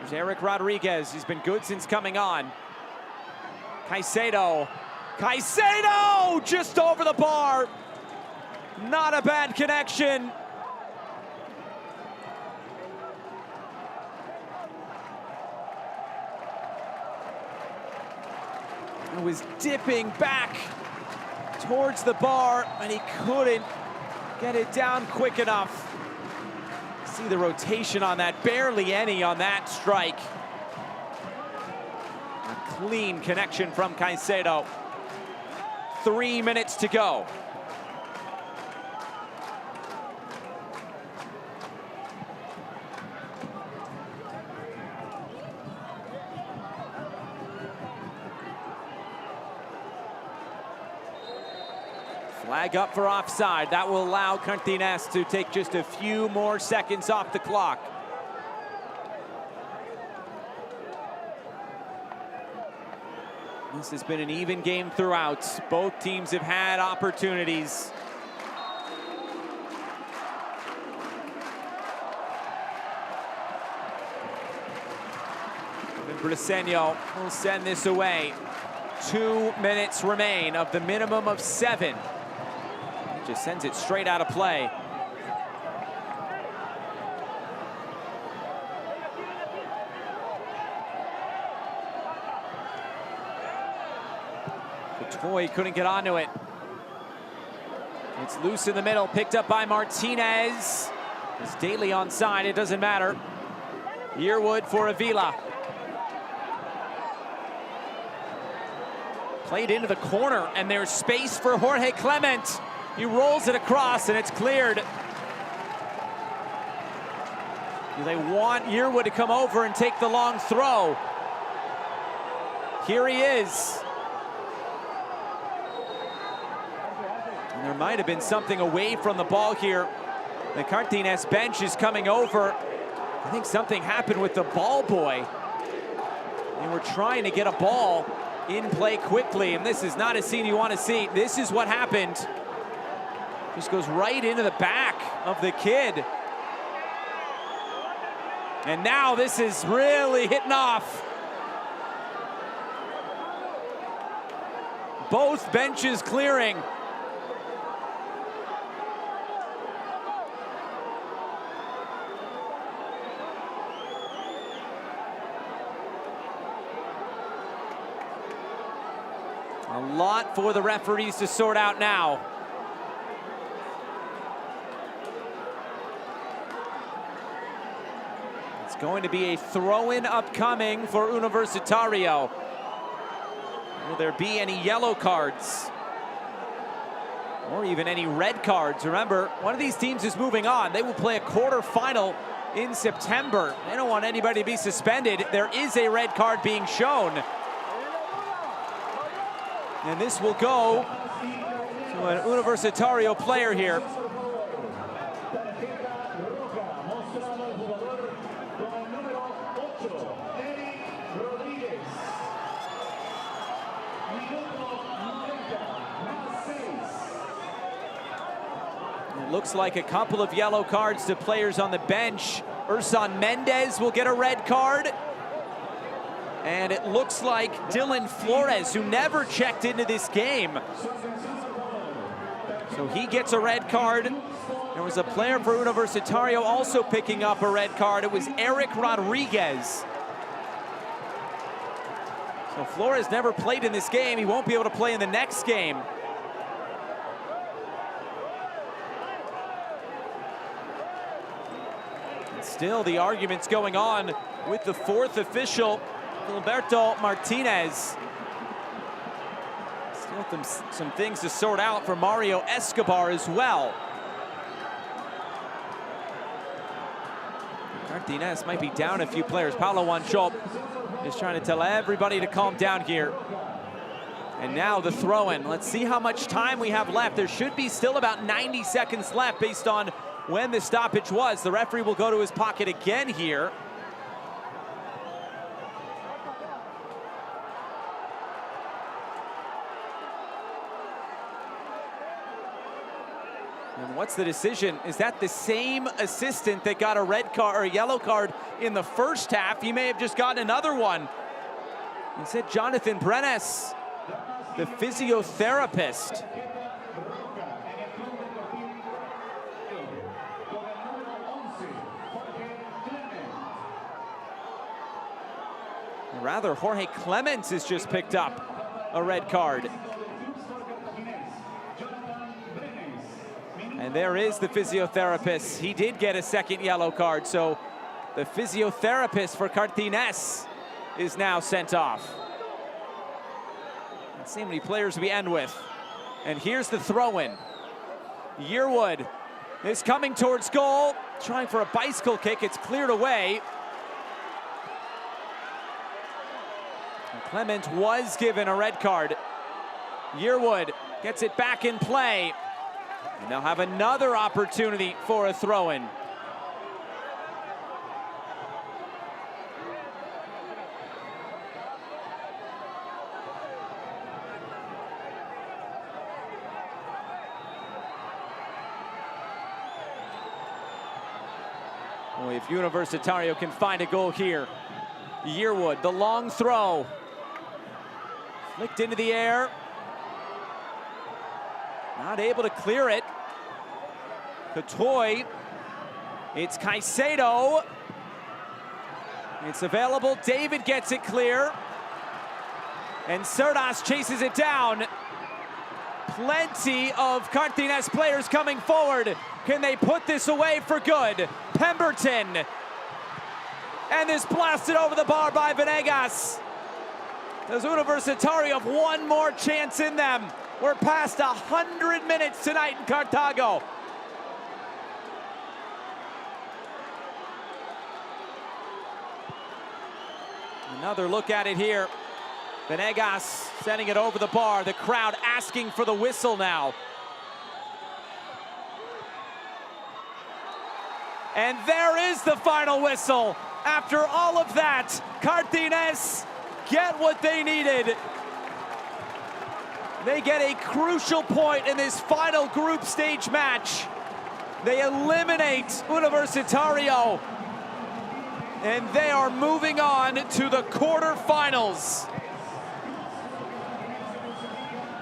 There's Eric Rodriguez. He's been good since coming on. Caicedo. Caicedo! Just over the bar. Not a bad connection. Was dipping back towards the bar, and he couldn't get it down quick enough. See the rotation on that, barely any on that strike. A clean connection from Caicedo. 3 minutes to go. Flag up for offside. That will allow Cartaginés to take just a few more seconds off the clock. This has been an even game throughout. Both teams have had opportunities. Briseño will send this away. 2 minutes remain of the minimum of 7. He just sends it straight out of play. Toy couldn't get onto it. It's loose in the middle, picked up by Martinez. It's Daly onside, it doesn't matter. Yearwood for Avila. Played into the corner, and there's space for Jorge Clement. He rolls it across, and it's cleared. They want Yearwood to come over and take the long throw. Here he is. And there might have been something away from the ball here. The Cartaginés bench is coming over. I think something happened with the ball boy. They were trying to get a ball in play quickly, and this is not a scene you want to see. This is what happened. Just goes right into the back of the kid. And now this is really hitting off. Both benches clearing. A lot for the referees to sort out now. It's going to be a throw-in upcoming for Universitario. Will there be any yellow cards? Or even any red cards? Remember, one of these teams is moving on. They will play a quarterfinal in September. They don't want anybody to be suspended. There is a red card being shown. And this will go to an Universitario player here. It looks like a couple of yellow cards to players on the bench. Ursan Mendez will get a red card. And it looks like Dylan Flores, who never checked into this game. So he gets a red card. There was a player for Universitario also picking up a red card. It was Eric Rodriguez. So Flores never played in this game. He won't be able to play in the next game. And still the argument's going on with the fourth official, Gilberto Martinez. Still some things to sort out for Mario Escobar as well. Cartaginés might be down a few players. Paulo Wanchope is trying to tell everybody to calm down here. And now the throw-in. Let's see how much time we have left. There should be still about 90 seconds left based on when the stoppage was. The referee will go to his pocket again here. And what's the decision? Is that the same assistant that got a red card or a yellow card in the first half? He may have just gotten another one. He said Jonathan Brenes, the physiotherapist. Rather, Jorge Clements has just picked up a red card. And there is the physiotherapist. He did get a second yellow card, so the physiotherapist for Cartaginés is now sent off. Let's see how many players we end with. And here's the throw-in. Yearwood is coming towards goal, trying for a bicycle kick. It's cleared away. And Clement was given a red card. Yearwood gets it back in play. And they'll have another opportunity for a throw-in. Well, if Universitario can find a goal here. Yearwood, the long throw. Flicked into the air. Not able to clear it. Cotoy. It's Caicedo. It's available. David gets it clear. And Cerdas chases it down. Plenty of Cartaginés players coming forward. Can they put this away for good? Pemberton. And this blasted over the bar by Venegas. Does Universitario have one more chance in them? We're past 100 minutes tonight in Cartago. Another look at it here. Venegas sending it over the bar. The crowd asking for the whistle now. And there is the final whistle. After all of that, Cartaginés get what they needed. They get a crucial point in this final group stage match. They eliminate Universitario. And they are moving on to the quarterfinals.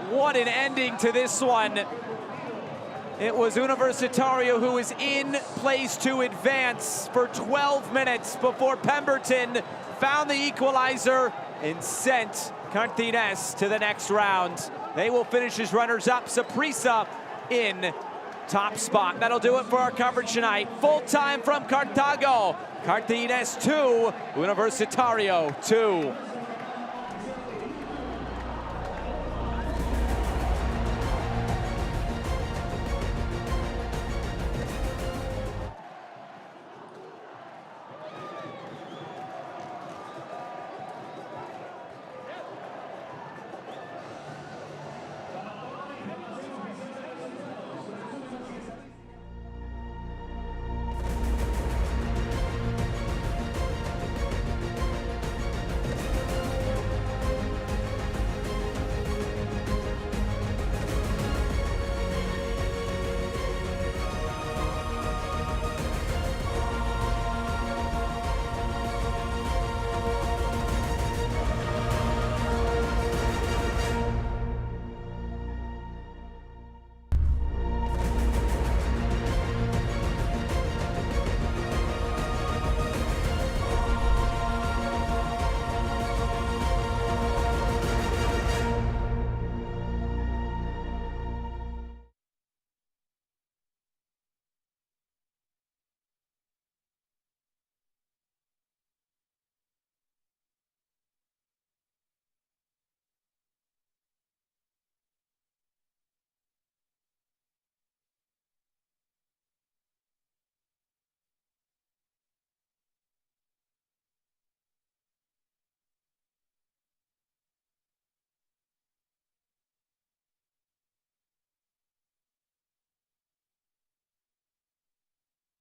What an ending to this one. It was Universitario who was in place to advance for 12 minutes before Pemberton found the equalizer and sent Cartaginés to the next round. They will finish as runners-up. Saprissa in top spot. That'll do it for our coverage tonight. Full time from Cartago. Cartaginés 2, Universitario 2.